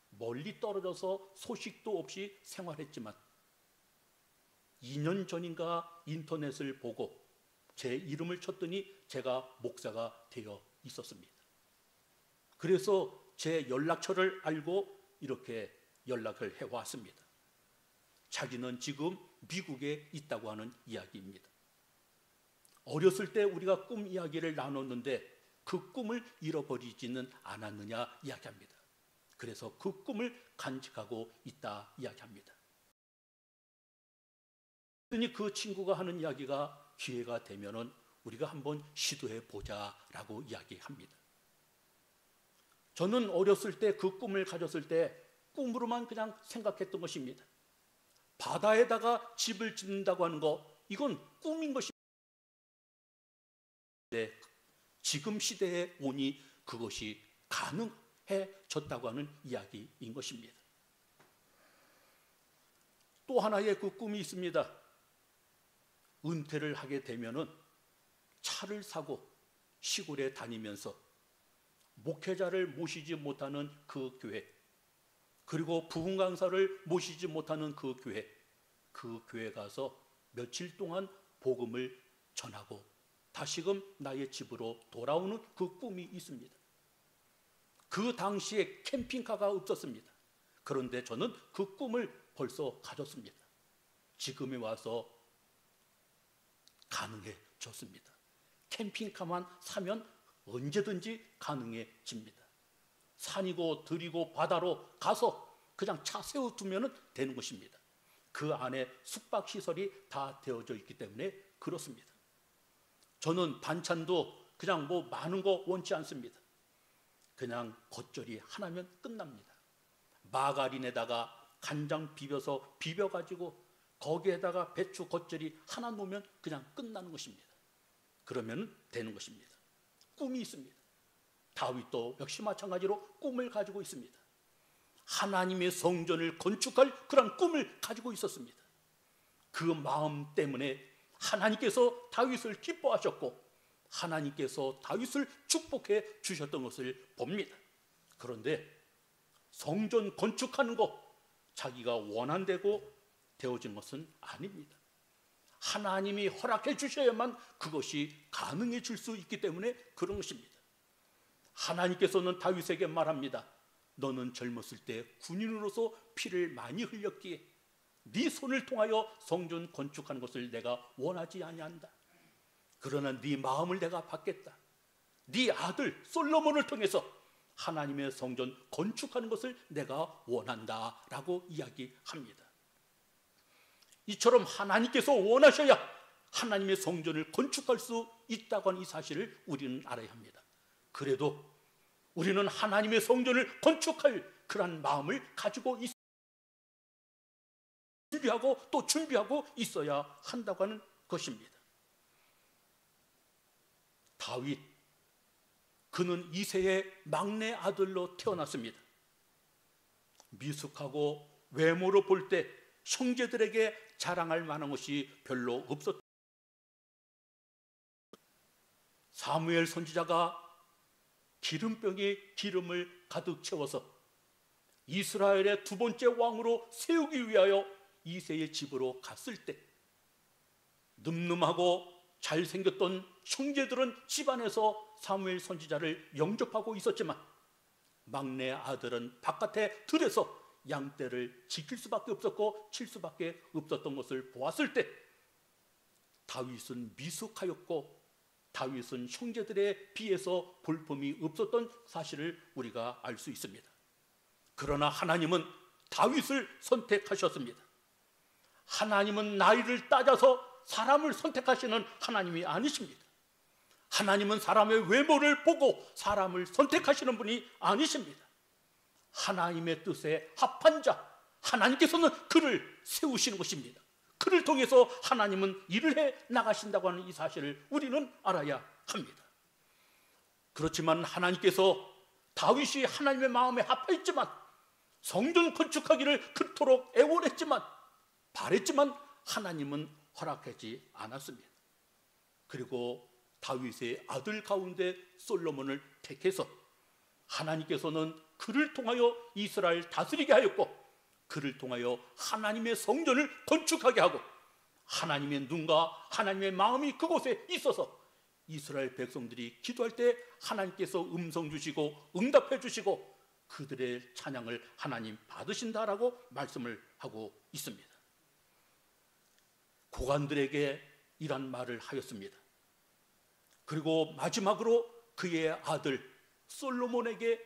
멀리 떨어져서 소식도 없이 생활했지만 2년 전인가 인터넷을 보고 제 이름을 쳤더니 제가 목사가 되어 있었습니다. 그래서 제 연락처를 알고 이렇게 연락을 해왔습니다. 자기는 지금 미국에 있다고 하는 이야기입니다. 어렸을 때 우리가 꿈 이야기를 나눴는데 그 꿈을 잃어버리지는 않았느냐 이야기합니다. 그래서 그 꿈을 간직하고 있다 이야기합니다. 그러니 그 친구가 하는 이야기가 기회가 되면은 우리가 한번 시도해 보자라고 이야기합니다. 저는 어렸을 때 그 꿈을 가졌을 때 꿈으로만 그냥 생각했던 것입니다. 바다에다가 집을 짓는다고 하는 거 이건 꿈인 것입니다. 지금 시대에 오니 그것이 가능해졌다고 하는 이야기인 것입니다. 또 하나의 그 꿈이 있습니다. 은퇴를 하게 되면은 차를 사고 시골에 다니면서 목회자를 모시지 못하는 그 교회, 그리고 부흥 강사를 모시지 못하는 그 교회 가서 며칠 동안 복음을 전하고 다시금 나의 집으로 돌아오는 그 꿈이 있습니다. 그 당시에 캠핑카가 없었습니다. 그런데 저는 그 꿈을 벌써 가졌습니다. 지금에 와서 가능해졌습니다. 캠핑카만 사면 언제든지 가능해집니다. 산이고 들이고 바다로 가서 그냥 차 세워두면 되는 것입니다. 그 안에 숙박시설이 다 되어져 있기 때문에 그렇습니다. 저는 반찬도 그냥 뭐 많은 거 원치 않습니다. 그냥 겉절이 하나면 끝납니다. 마가린에다가 간장 비벼서 비벼가지고 거기에다가 배추 겉절이 하나 놓으면 그냥 끝나는 것입니다. 그러면 되는 것입니다. 꿈이 있습니다. 다윗도 역시 마찬가지로 꿈을 가지고 있습니다. 하나님의 성전을 건축할 그런 꿈을 가지고 있었습니다. 그 마음 때문에 하나님께서 다윗을 기뻐하셨고 하나님께서 다윗을 축복해 주셨던 것을 봅니다. 그런데 성전 건축하는 것 자기가 원한대로 되어진 것은 아닙니다. 하나님이 허락해 주셔야만 그것이 가능해질 수 있기 때문에 그런 것입니다. 하나님께서는 다윗에게 말합니다. 너는 젊었을 때 군인으로서 피를 많이 흘렸기에 네 손을 통하여 성전 건축하는 것을 내가 원하지 아니한다. 그러나 네 마음을 내가 받겠다. 네 아들 솔로몬을 통해서 하나님의 성전 건축하는 것을 내가 원한다라고 이야기합니다. 이처럼 하나님께서 원하셔야 하나님의 성전을 건축할 수 있다고 하는 이 사실을 우리는 알아야 합니다. 그래도 우리는 하나님의 성전을 건축할 그런 마음을 가지고 준비하고 있어야 한다고 하는 것입니다. 다윗, 그는 이새의 막내 아들로 태어났습니다. 미숙하고 외모로 볼 때 형제들에게 자랑할 만한 것이 별로 없었다. 사무엘 선지자가 기름병에 기름을 가득 채워서 이스라엘의 두 번째 왕으로 세우기 위하여 이새의 집으로 갔을 때 늠름하고 잘생겼던 형제들은 집안에서 사무엘 선지자를 영접하고 있었지만 막내 아들은 바깥에 들에서 양떼를 지킬 수밖에 없었고 칠 수밖에 없었던 것을 보았을 때 다윗은 미숙하였고 다윗은 형제들에 비해서 볼품이 없었던 사실을 우리가 알 수 있습니다. 그러나 하나님은 다윗을 선택하셨습니다. 하나님은 나이를 따져서 사람을 선택하시는 하나님이 아니십니다. 하나님은 사람의 외모를 보고 사람을 선택하시는 분이 아니십니다. 하나님의 뜻에 합한 자, 하나님께서는 그를 세우시는 것입니다. 그를 통해서 하나님은 일을 해 나가신다고 하는 이 사실을 우리는 알아야 합니다. 그렇지만 하나님께서 다윗이 하나님의 마음에 합하였지만, 성전 건축하기를 그토록 애원했지만, 바랬지만 하나님은 허락하지 않았습니다. 그리고 다윗의 아들 가운데 솔로몬을 택해서 하나님께서는 그를 통하여 이스라엘 다스리게 하였고, 그를 통하여 하나님의 성전을 건축하게 하고, 하나님의 눈과 하나님의 마음이 그곳에 있어서 이스라엘 백성들이 기도할 때 하나님께서 음성 주시고 응답해 주시고 그들의 찬양을 하나님 받으신다라고 말씀을 하고 있습니다. 고관들에게 이런 말을 하였습니다. 그리고 마지막으로 그의 아들 솔로몬에게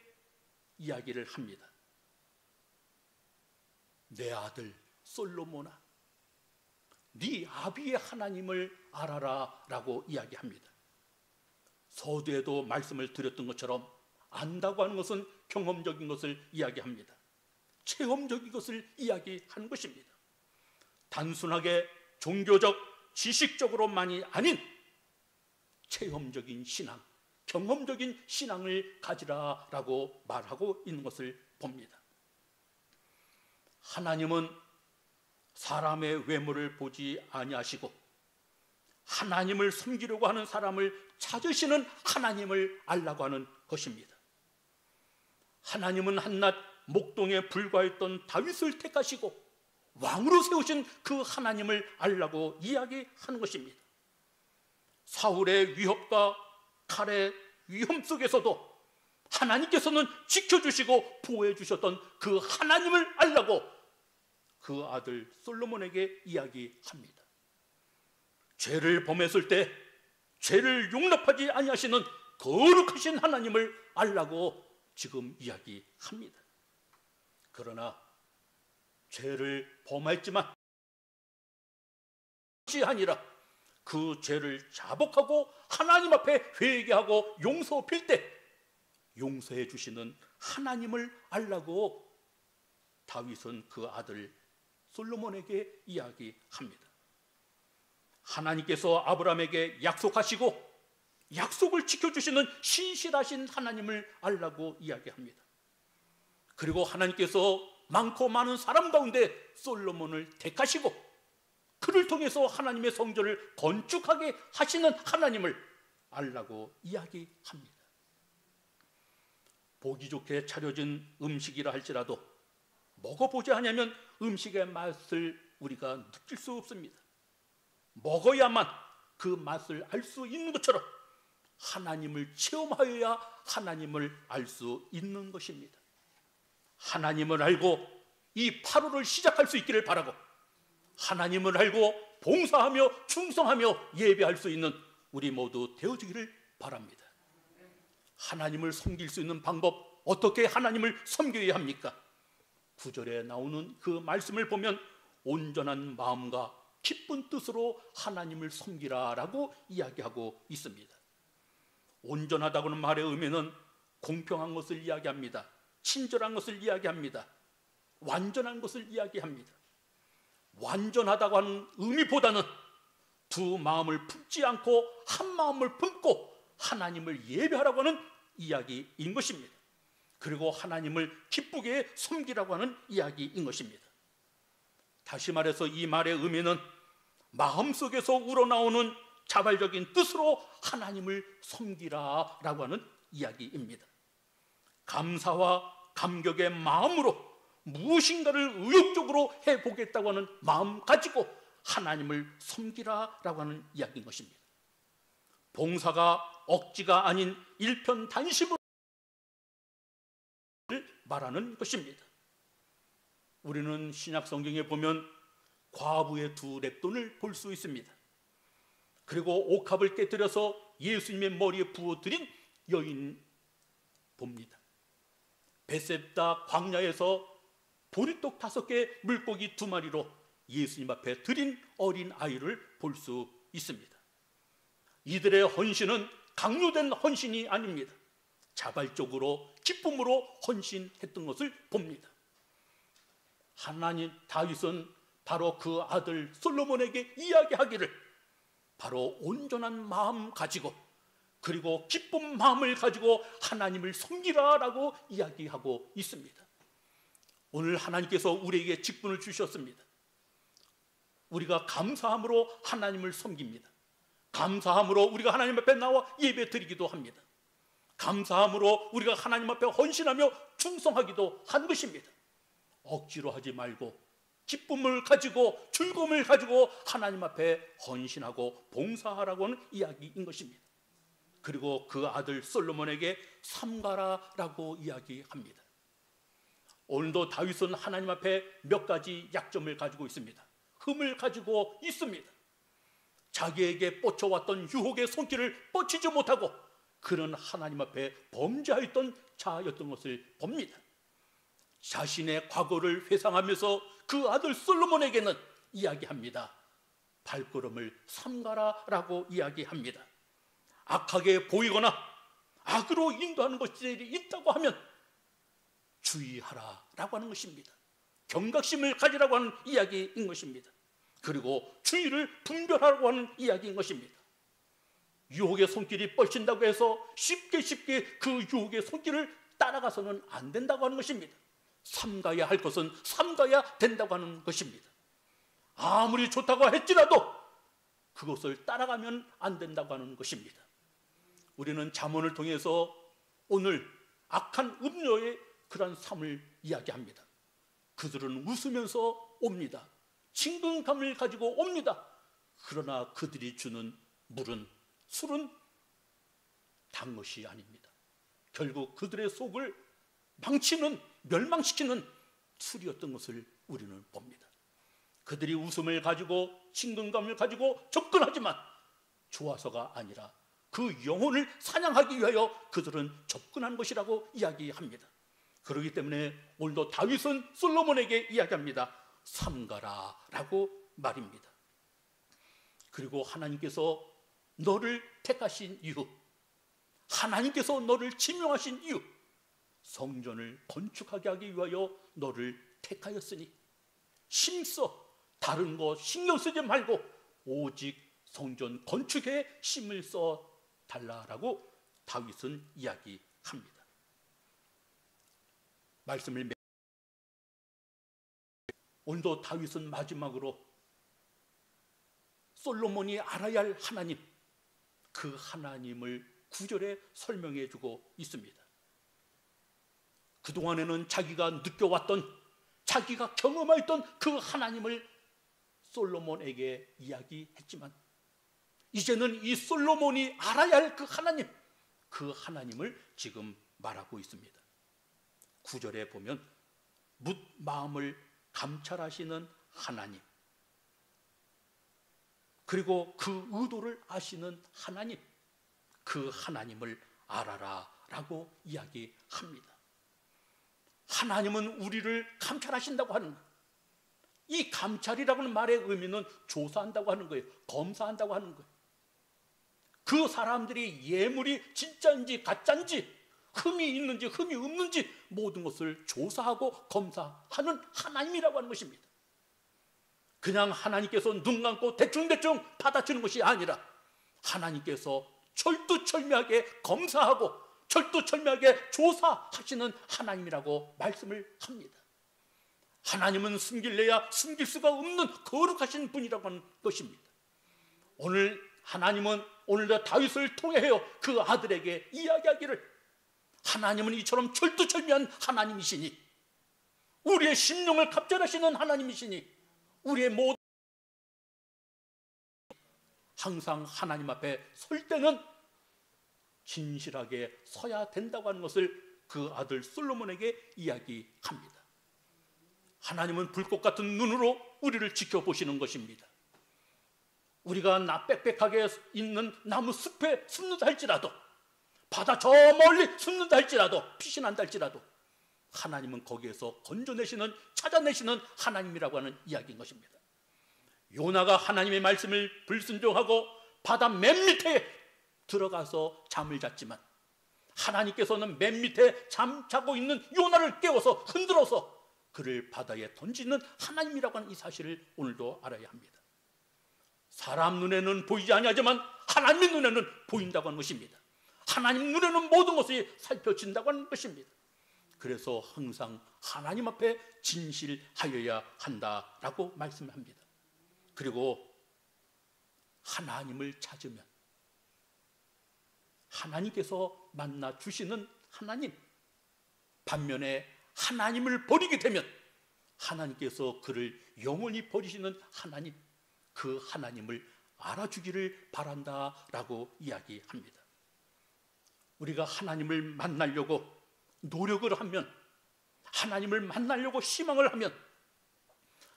이야기를 합니다. 내 아들 솔로몬아, 네 아비의 하나님을 알아라 라고 이야기합니다. 서두에도 말씀을 드렸던 것처럼 안다고 하는 것은 경험적인 것을 이야기합니다. 체험적인 것을 이야기하는 것입니다. 단순하게 종교적, 지식적으로만이 아닌 체험적인 신앙, 경험적인 신앙을 가지라라고 말하고 있는 것을 봅니다. 하나님은 사람의 외모를 보지 아니하시고 하나님을 섬기려고 하는 사람을 찾으시는 하나님을 알라고 하는 것입니다. 하나님은 한낱 목동에 불과했던 다윗을 택하시고 왕으로 세우신 그 하나님을 알라고 이야기하는 것입니다. 사울의 위협과 칼의 위험 속에서도 하나님께서는 지켜주시고 보호해 주셨던 그 하나님을 알라고 그 아들 솔로몬에게 이야기합니다. 죄를 범했을 때 죄를 용납하지 아니하시는 거룩하신 하나님을 알라고 지금 이야기합니다. 그러나 죄를 범했지만 그것이 아니라 그 죄를 자복하고 하나님 앞에 회개하고 용서 빌 때 용서해 주시는 하나님을 알라고 다윗은 그 아들 솔로몬에게 이야기합니다. 하나님께서 아브라함에게 약속하시고 약속을 지켜주시는 신실하신 하나님을 알라고 이야기합니다. 그리고 하나님께서 많고 많은 사람 가운데 솔로몬을 택하시고 그를 통해서 하나님의 성전을 건축하게 하시는 하나님을 알라고 이야기합니다. 보기 좋게 차려진 음식이라 할지라도 먹어보지 않으면 음식의 맛을 우리가 느낄 수 없습니다. 먹어야만 그 맛을 알 수 있는 것처럼 하나님을 체험하여야 하나님을 알 수 있는 것입니다. 하나님을 알고 이 8월을 시작할 수 있기를 바라고, 하나님을 알고 봉사하며 충성하며 예배할 수 있는 우리 모두 되어지기를 바랍니다. 하나님을 섬길 수 있는 방법, 어떻게 하나님을 섬겨야 합니까? 9절에 나오는 그 말씀을 보면 온전한 마음과 기쁜 뜻으로 하나님을 섬기라라고 이야기하고 있습니다. 온전하다고는 말의 의미는 공평한 것을 이야기합니다. 친절한 것을 이야기합니다. 완전한 것을 이야기합니다. 완전하다고 하는 의미보다는 두 마음을 품지 않고 한 마음을 품고 하나님을 예배하라고 하는 이야기인 것입니다. 그리고 하나님을 기쁘게 섬기라고 하는 이야기인 것입니다. 다시 말해서 이 말의 의미는 마음속에서 우러나오는 자발적인 뜻으로 하나님을 섬기라라고 하는 이야기입니다. 감사와 감격의 마음으로 무엇인가를 의욕적으로 해보겠다고 하는 마음 가지고 하나님을 섬기라라고 하는 이야기인 것입니다. 봉사가 억지가 아닌 일편단심으로 말하는 것입니다. 우리는 신약 성경에 보면 과부의 두 랩돈을 볼 수 있습니다. 그리고 옥합을 깨뜨려서 예수님의 머리에 부어드린 여인 봅니다. 베셋다 광야에서 보리떡 5개, 물고기 2마리로 예수님 앞에 드린 어린 아이를 볼 수 있습니다. 이들의 헌신은 강요된 헌신이 아닙니다. 자발적으로 기쁨으로 헌신했던 것을 봅니다. 하나님 다윗은 바로 그 아들 솔로몬에게 이야기하기를 바로 온전한 마음 가지고 그리고 기쁜 마음을 가지고 하나님을 섬기라라고 이야기하고 있습니다. 오늘 하나님께서 우리에게 직분을 주셨습니다. 우리가 감사함으로 하나님을 섬깁니다. 감사함으로 우리가 하나님 앞에 나와 예배 드리기도 합니다. 감사함으로 우리가 하나님 앞에 헌신하며 충성하기도 한 것입니다. 억지로 하지 말고 기쁨을 가지고 즐거움을 가지고 하나님 앞에 헌신하고 봉사하라고 하는 이야기인 것입니다. 그리고 그 아들 솔로몬에게 삼가라라고 이야기합니다. 오늘도 다윗은 하나님 앞에 몇 가지 약점을 가지고 있습니다. 흠을 가지고 있습니다. 자기에게 뻗쳐왔던 유혹의 손길을 뻗치지 못하고 그는 하나님 앞에 범죄하였던 자였던 것을 봅니다. 자신의 과거를 회상하면서 그 아들 솔로몬에게는 이야기합니다. 발걸음을 삼가라라고 이야기합니다. 악하게 보이거나 악으로 인도하는 것들이 있다고 하면 주의하라라고 하는 것입니다. 경각심을 가지라고 하는 이야기인 것입니다. 그리고 주의를 분별하라고 하는 이야기인 것입니다. 유혹의 손길이 뻗친다고 해서 쉽게 그 유혹의 손길을 따라가서는 안 된다고 하는 것입니다. 삼가야 할 것은 삼가야 된다고 하는 것입니다. 아무리 좋다고 할지라도 그것을 따라가면 안 된다고 하는 것입니다. 우리는 잠언을 통해서 오늘 악한 음녀의 그런 삶을 이야기합니다. 그들은 웃으면서 옵니다. 친근감을 가지고 옵니다. 그러나 그들이 주는 물은 술은 단 것이 아닙니다. 결국 그들의 속을 망치는 멸망시키는 술이었던 것을 우리는 봅니다. 그들이 웃음을 가지고 친근감을 가지고 접근하지만 좋아서가 아니라 그 영혼을 사냥하기 위하여 그들은 접근한 것이라고 이야기합니다. 그렇기 때문에 오늘도 다윗은 솔로몬에게 이야기합니다. 삼가라라고 말입니다. 그리고 하나님께서 너를 택하신 이유, 하나님께서 너를 지명하신 이유, 성전을 건축하게 하기 위하여 너를 택하였으니 힘써 다른 거 신경 쓰지 말고 오직 성전 건축에 힘을 써 달라라고 다윗은 이야기합니다. 말씀을 오늘도 다윗은 마지막으로 솔로몬이 알아야 할 하나님, 그 하나님을 9절에 설명해 주고 있습니다. 그동안에는 자기가 느껴왔던, 자기가 경험했던 그 하나님을 솔로몬에게 이야기했지만 이제는 이 솔로몬이 알아야 할 그 하나님, 그 하나님을 지금 말하고 있습니다. 9절에 보면 묻 마음을 감찰하시는 하나님, 그리고 그 의도를 아시는 하나님, 그 하나님을 알아라 라고 이야기합니다. 하나님은 우리를 감찰하신다고 하는 거예요. 이 감찰이라는 말의 의미는 조사한다고 하는 거예요. 검사한다고 하는 거예요. 그 사람들이 예물이 진짜인지 가짜인지, 흠이 있는지 흠이 없는지 모든 것을 조사하고 검사하는 하나님이라고 하는 것입니다. 그냥 하나님께서 눈 감고 대충대충 받아주는 것이 아니라 하나님께서 철두철미하게 검사하고 철두철미하게 조사하시는 하나님이라고 말씀을 합니다. 하나님은 숨길래야 숨길 수가 없는 거룩하신 분이라고 하는 것입니다. 오늘 하나님은 오늘도 다윗을 통해요 그 아들에게 이야기하기를 하나님은 이처럼 철두철미한 하나님이시니, 우리의 심령을 갑절하시는 하나님이시니, 우리의 모든 항상 하나님 앞에 설 때는 진실하게 서야 된다고 하는 것을 그 아들 솔로몬에게 이야기합니다. 하나님은 불꽃 같은 눈으로 우리를 지켜보시는 것입니다. 우리가 빽빽하게 있는 나무 숲에 숨는다 할지라도, 바다 저 멀리 숨는다 할지라도, 피신한다 할지라도 하나님은 거기에서 건져내시는, 찾아내시는 하나님이라고 하는 이야기인 것입니다. 요나가 하나님의 말씀을 불순종하고 바다 맨 밑에 들어가서 잠을 잤지만 하나님께서는 맨 밑에 잠자고 있는 요나를 깨워서 흔들어서 그를 바다에 던지는 하나님이라고 하는 이 사실을 오늘도 알아야 합니다. 사람 눈에는 보이지 아니하지만 하나님의 눈에는 보인다고 하는 것입니다. 하나님 눈에는 모든 것이 살펴진다고 하는 것입니다. 그래서 항상 하나님 앞에 진실하여야 한다라고 말씀합니다. 그리고 하나님을 찾으면 하나님께서 만나 주시는 하나님, 반면에 하나님을 버리게 되면 하나님께서 그를 영원히 버리시는 하나님, 그 하나님을 알아주기를 바란다라고 이야기합니다. 우리가 하나님을 만나려고 노력을 하면, 하나님을 만나려고 희망을 하면,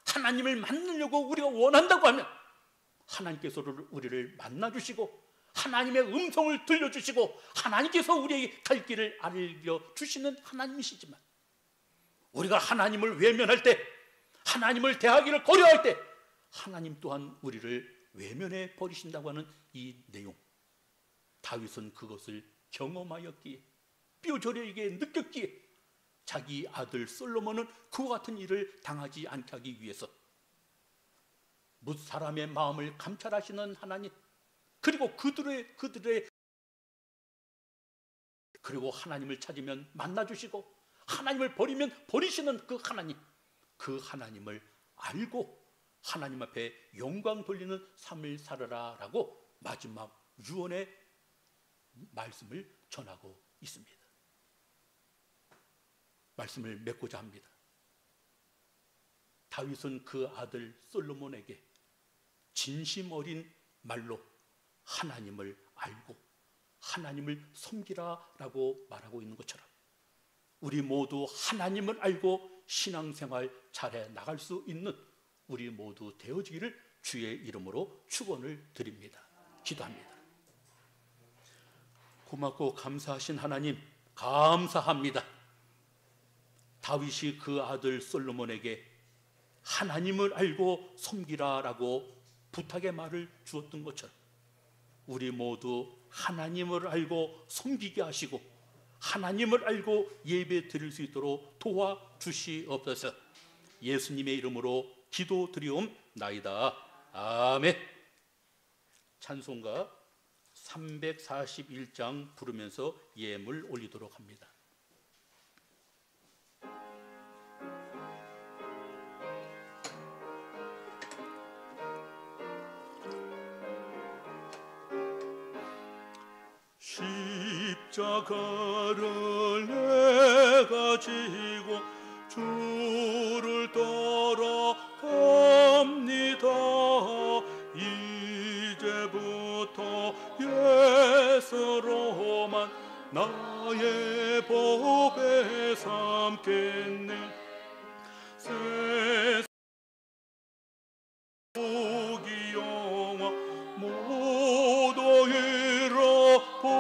하나님을 만나려고 우리가 원한다고 하면 하나님께서 우리를 만나주시고 하나님의 음성을 들려주시고 하나님께서 우리에게 갈 길을 알려주시는 하나님이시지만, 우리가 하나님을 외면할 때, 하나님을 대하기를 거려할 때 하나님 또한 우리를 외면해 버리신다고 하는 이 내용, 다윗은 그것을 경험하였기에, 뼈저리게 느꼈기에 자기 아들 솔로몬은 그와 같은 일을 당하지 않게 하기 위해서 뭇 사람의 마음을 감찰하시는 하나님, 그리고 그들의 그리고 하나님을 찾으면 만나주시고 하나님을 버리면 버리시는 그 하나님, 그 하나님을 알고 하나님 앞에 영광 돌리는 삶을 살아라 라고 마지막 유언의 말씀을 전하고 있습니다. 말씀을 맺고자 합니다. 다윗은 그 아들 솔로몬에게 진심 어린 말로 하나님을 알고 하나님을 섬기라 라고 말하고 있는 것처럼 우리 모두 하나님을 알고 신앙생활 잘해 나갈 수 있는 우리 모두 되어지기를 주의 이름으로 축원을 드립니다. 기도합니다. 고맙고 감사하신 하나님, 감사합니다. 다윗이 그 아들 솔로몬에게 하나님을 알고 섬기라라고 부탁의 말을 주었던 것처럼 우리 모두 하나님을 알고 섬기게 하시고 하나님을 알고 예배 드릴 수 있도록 도와주시옵소서. 예수님의 이름으로 기도드리옵나이다. 아멘. 찬송가 341장 부르면서 예물 올리도록 합니다. 십자가를 내가 지고 주를 따라갑니다. 이제부터 예수로만 나의 법에 삼겠네. 세상 무기 영화 모두 잃어버려도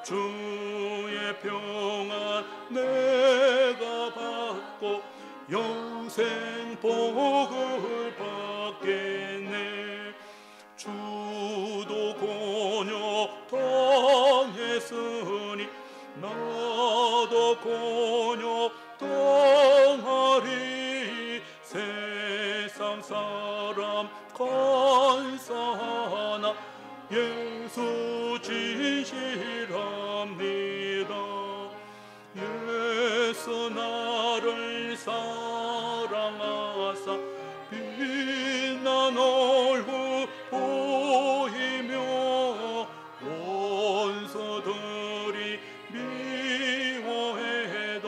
주의 평안 내가 받고 영생 복을 받겠네. 주도 곤욕 당했으니 나도 곤욕 당하리. 세상 사람 간사하나 예수 진실합니다. 예수 나를 사랑하사 빛난 얼굴 보이며 원수들이 미워해도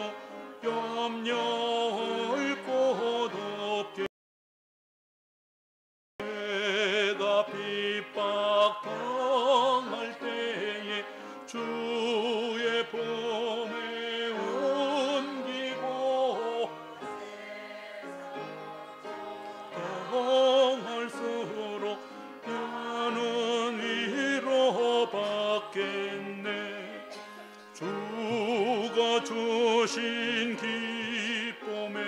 염려할 것 없게 내가 핍박당할 때에 주의 품에 옮기고 당할수록 나는 위로받겠네. 주가 주신 기쁨에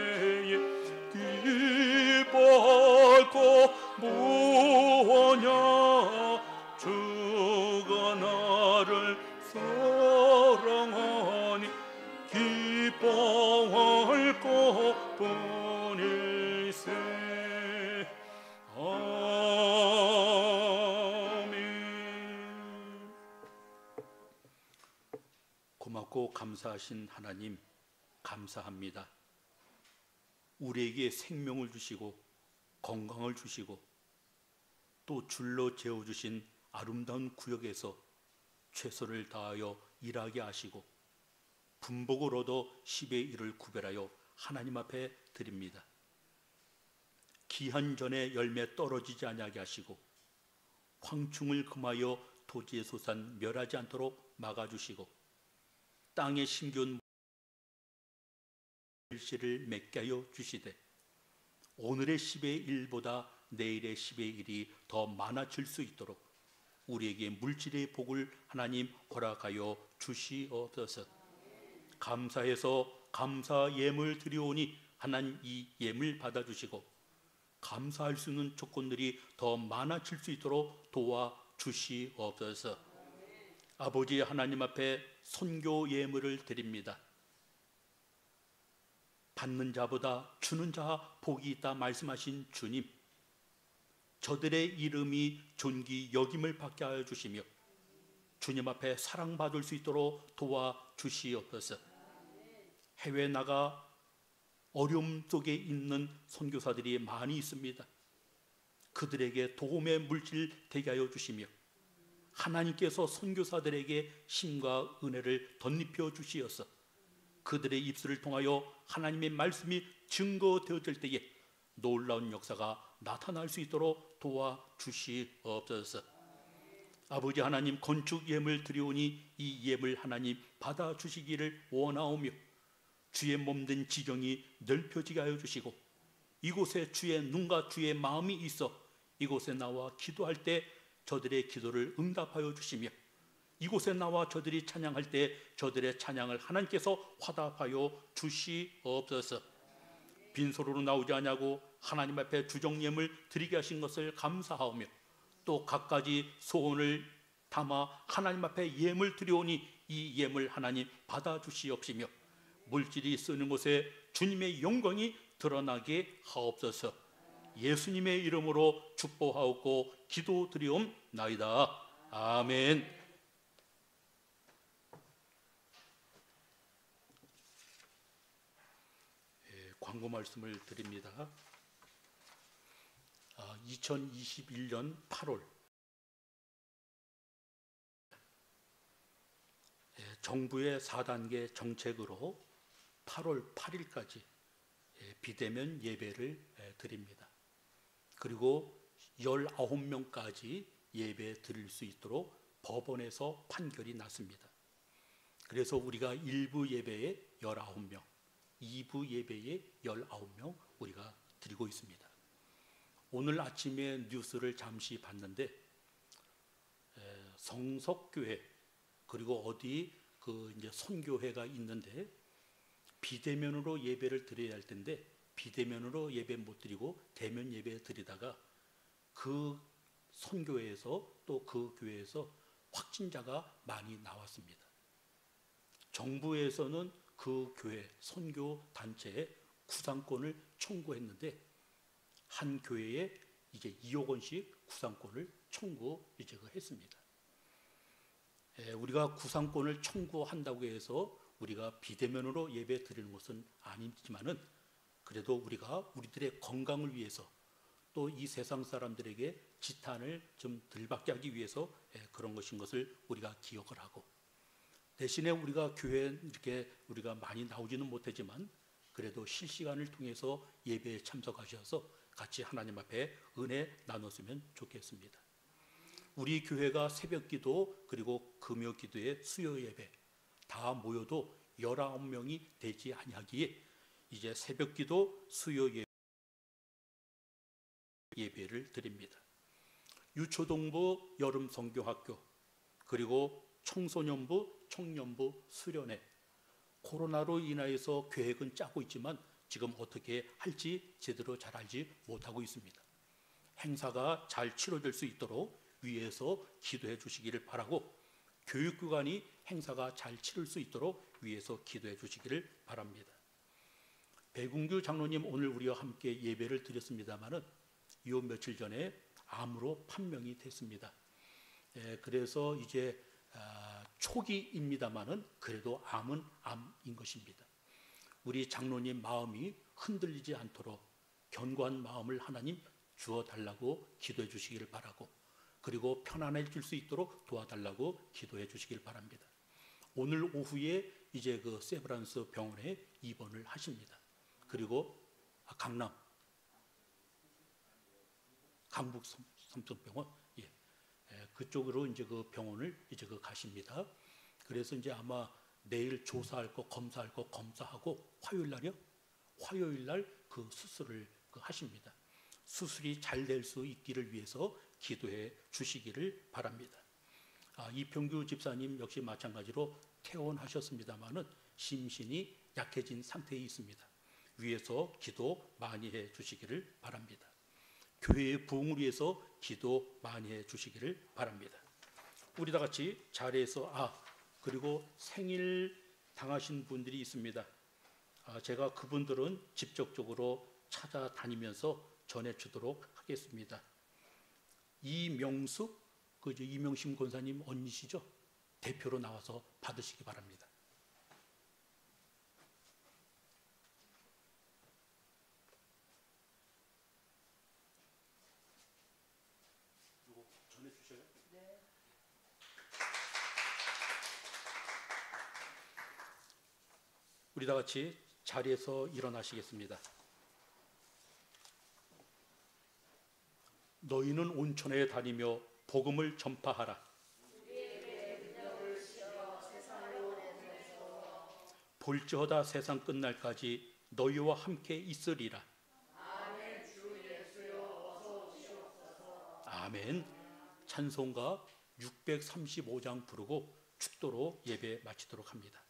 기뻐 하냐 주가 나를 사랑하니 기뻐할 것뿐일세. 아멘. 고맙고 감사하신 하나님, 감사합니다. 우리에게 생명을 주시고 건강을 주시고 또 줄로 재워주신 아름다운 구역에서 최선을 다하여 일하게 하시고 분복을 얻어 10의 1을 구별하여 하나님 앞에 드립니다. 기한 전에 열매 떨어지지 아니하게 하시고 황충을 금하여 토지의 소산 멸하지 않도록 막아주시고 땅에 심겨온 일시를 맺게 하여 주시되 오늘의 10의 1보다 내일의 10의 1이 더 많아질 수 있도록 우리에게 물질의 복을 하나님 허락하여 주시옵소서. 감사해서 감사 예물 드리오니 하나님 이 예물 받아주시고 감사할 수 있는 조건들이 더 많아질 수 있도록 도와주시옵소서. 아버지 하나님 앞에 선교 예물을 드립니다. 받는 자보다 주는 자 복이 있다 말씀하신 주님, 저들의 이름이 존귀 여김을 받게 하여 주시며 주님 앞에 사랑받을 수 있도록 도와주시옵소서. 해외 나가 어려움 속에 있는 선교사들이 많이 있습니다. 그들에게 도움의 물질 되게 하여 주시며 하나님께서 선교사들에게 힘과 은혜를 덧입혀 주시어서 그들의 입술을 통하여 하나님의 말씀이 증거되어질 때에 놀라운 역사가 나타날 수 있도록 도와주시옵소서. 아버지 하나님, 건축 예물 드리오니 이 예물 하나님 받아주시기를 원하오며 주의 몸된 지경이 넓혀지게 하여 주시고 이곳에 주의 눈과 주의 마음이 있어 이곳에 나와 기도할 때 저들의 기도를 응답하여 주시며 이곳에 나와 저들이 찬양할 때 저들의 찬양을 하나님께서 화답하여 주시옵소서. 빈소로로 나오지 아니하고 하나님 앞에 주정예물 드리게 하신 것을 감사하오며 또 갖가지 소원을 담아 하나님 앞에 예물 드리오니 이 예물 하나님 받아주시옵시며 물질이 쓰는 곳에 주님의 영광이 드러나게 하옵소서. 예수님의 이름으로 축복하옵고 기도드리옵나이다. 아멘. 광고 말씀을 드립니다. 2021년 8월 정부의 4단계 정책으로 8월 8일까지 비대면 예배를 드립니다. 그리고 19명까지 예배 드릴 수 있도록 법원에서 판결이 났습니다. 그래서 우리가 1부 예배에 19명, 2부 예배에 19명 우리가 드리고 있습니다. 오늘 아침에 뉴스를 잠시 봤는데 성석교회 그리고 어디 이제 선교회가 있는데 비대면으로 예배를 드려야 할 텐데 비대면으로 예배 못 드리고 대면 예배 드리다가 그 선교회에서 또 그 교회에서 확진자가 많이 나왔습니다. 정부에서는 그 교회 선교 단체에 구상권을 청구했는데 한 교회에 이제 2억 원씩 구상권을 청구했습니다. 우리가 구상권을 청구한다고 해서 우리가 비대면으로 예배 드리는 것은 아니지만은 그래도 우리가 우리들의 건강을 위해서 또 이 세상 사람들에게 지탄을 좀 덜 받게 하기 위해서 그런 것인 것을 우리가 기억을 하고 대신에 우리가 교회에 이렇게 우리가 많이 나오지는 못하지만 그래도 실시간을 통해서 예배에 참석하셔서 같이 하나님 앞에 은혜 나눴으면 좋겠습니다. 우리 교회가 새벽기도 그리고 금요기도의 수요예배 다 모여도 19명이 되지 아니하기에 이제 새벽기도 수요예배를 드립니다. 유초동부 여름성교학교 그리고 청소년부 청년부 수련회 코로나로 인하여서 계획은 짜고 있지만 지금 어떻게 할지 제대로 잘 알지 못하고 있습니다. 행사가 잘 치러질 수 있도록 위에서 기도해 주시기를 바라고, 교육기관이 행사가 잘 치를 수 있도록 위에서 기도해 주시기를 바랍니다. 백운규 장로님 오늘 우리와 함께 예배를 드렸습니다마는 요 며칠 전에 암으로 판명이 됐습니다. 그래서 이제 초기입니다마는 그래도 암은 암인 것입니다. 우리 장로님 마음이 흔들리지 않도록 견고한 마음을 하나님 주어 달라고 기도해 주시기를 바라고, 그리고 편안해질 수 있도록 도와달라고 기도해 주시길 바랍니다. 오늘 오후에 이제 그 세브란스 병원에 입원을 하십니다. 그리고 강남 강북 삼성병원, 그쪽으로 이제 그 병원을 이제 그 가십니다. 그래서 이제 아마 내일 조사할 거 검사할 거 검사하고 화요일 날 그 수술을 하십니다. 수술이 잘 될 수 있기를 위해서 기도해 주시기를 바랍니다. 이평규 집사님 역시 마찬가지로 퇴원하셨습니다마는 심신이 약해진 상태에 있습니다. 위에서 기도 많이 해 주시기를 바랍니다. 교회의 부흥을 위해서 기도 많이 해 주시기를 바랍니다. 우리 다 같이 자리에서 그리고 생일 당하신 분들이 있습니다. 제가 그분들은 직접적으로 찾아다니면서 전해주도록 하겠습니다. 이명숙, 이명심 권사님 언니시죠? 대표로 나와서 받으시기 바랍니다. 이거 전해주셔요? 네. 우리 다 같이 자리에서 일어나시겠습니다. 너희는 온천에 다니며 복음을 전파하라. 볼지어다 세상 끝날까지 너희와 함께 있으리라. 아멘. 찬송가 635장 부르고 축도로 예배 마치도록 합니다.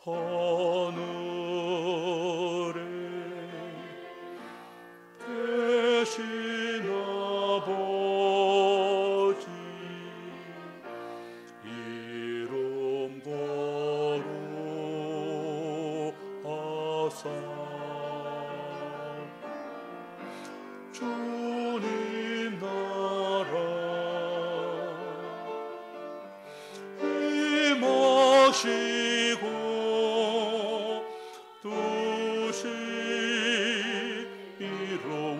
하늘에 계신 아버지 이름 거룩하사 주님 나라 임하시고 뜻이 이루어지이다.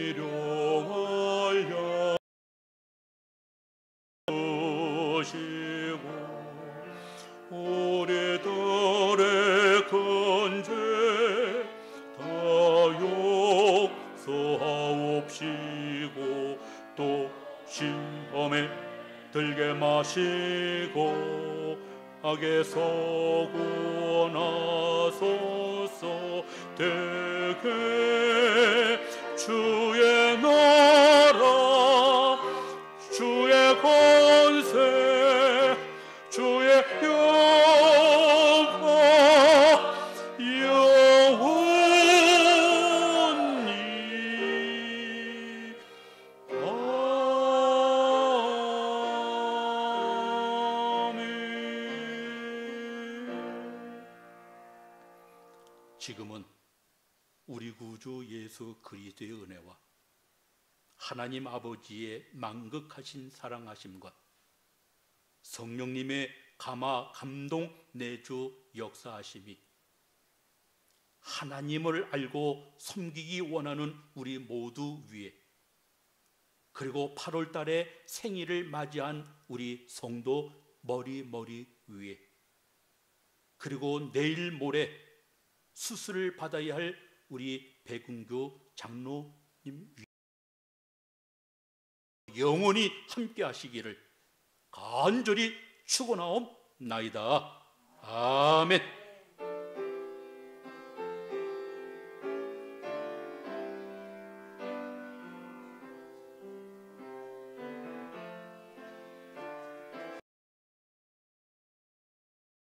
일용할 양으시고 우리들의 큰 죄 다 용서하옵시고 또 시험에 들게 마시고 악에서 구원하소서. 되게 주의 나라 주의 권세 주의 영광 영원히 지금은 우리 구주 예수 그리스도의 은혜와 하나님 아버지의 만극하신 사랑하심과 성령님의 감동 내주 역사하심이 하나님을 알고 섬기기 원하는 우리 모두 위에, 그리고 8월 달에 생일을 맞이한 우리 성도 머리 위에, 그리고 내일 모레 수술을 받아야 할 우리 백운규 장로님 위에 영원히 함께 하시기를 간절히 축원하옵나이다. 아멘.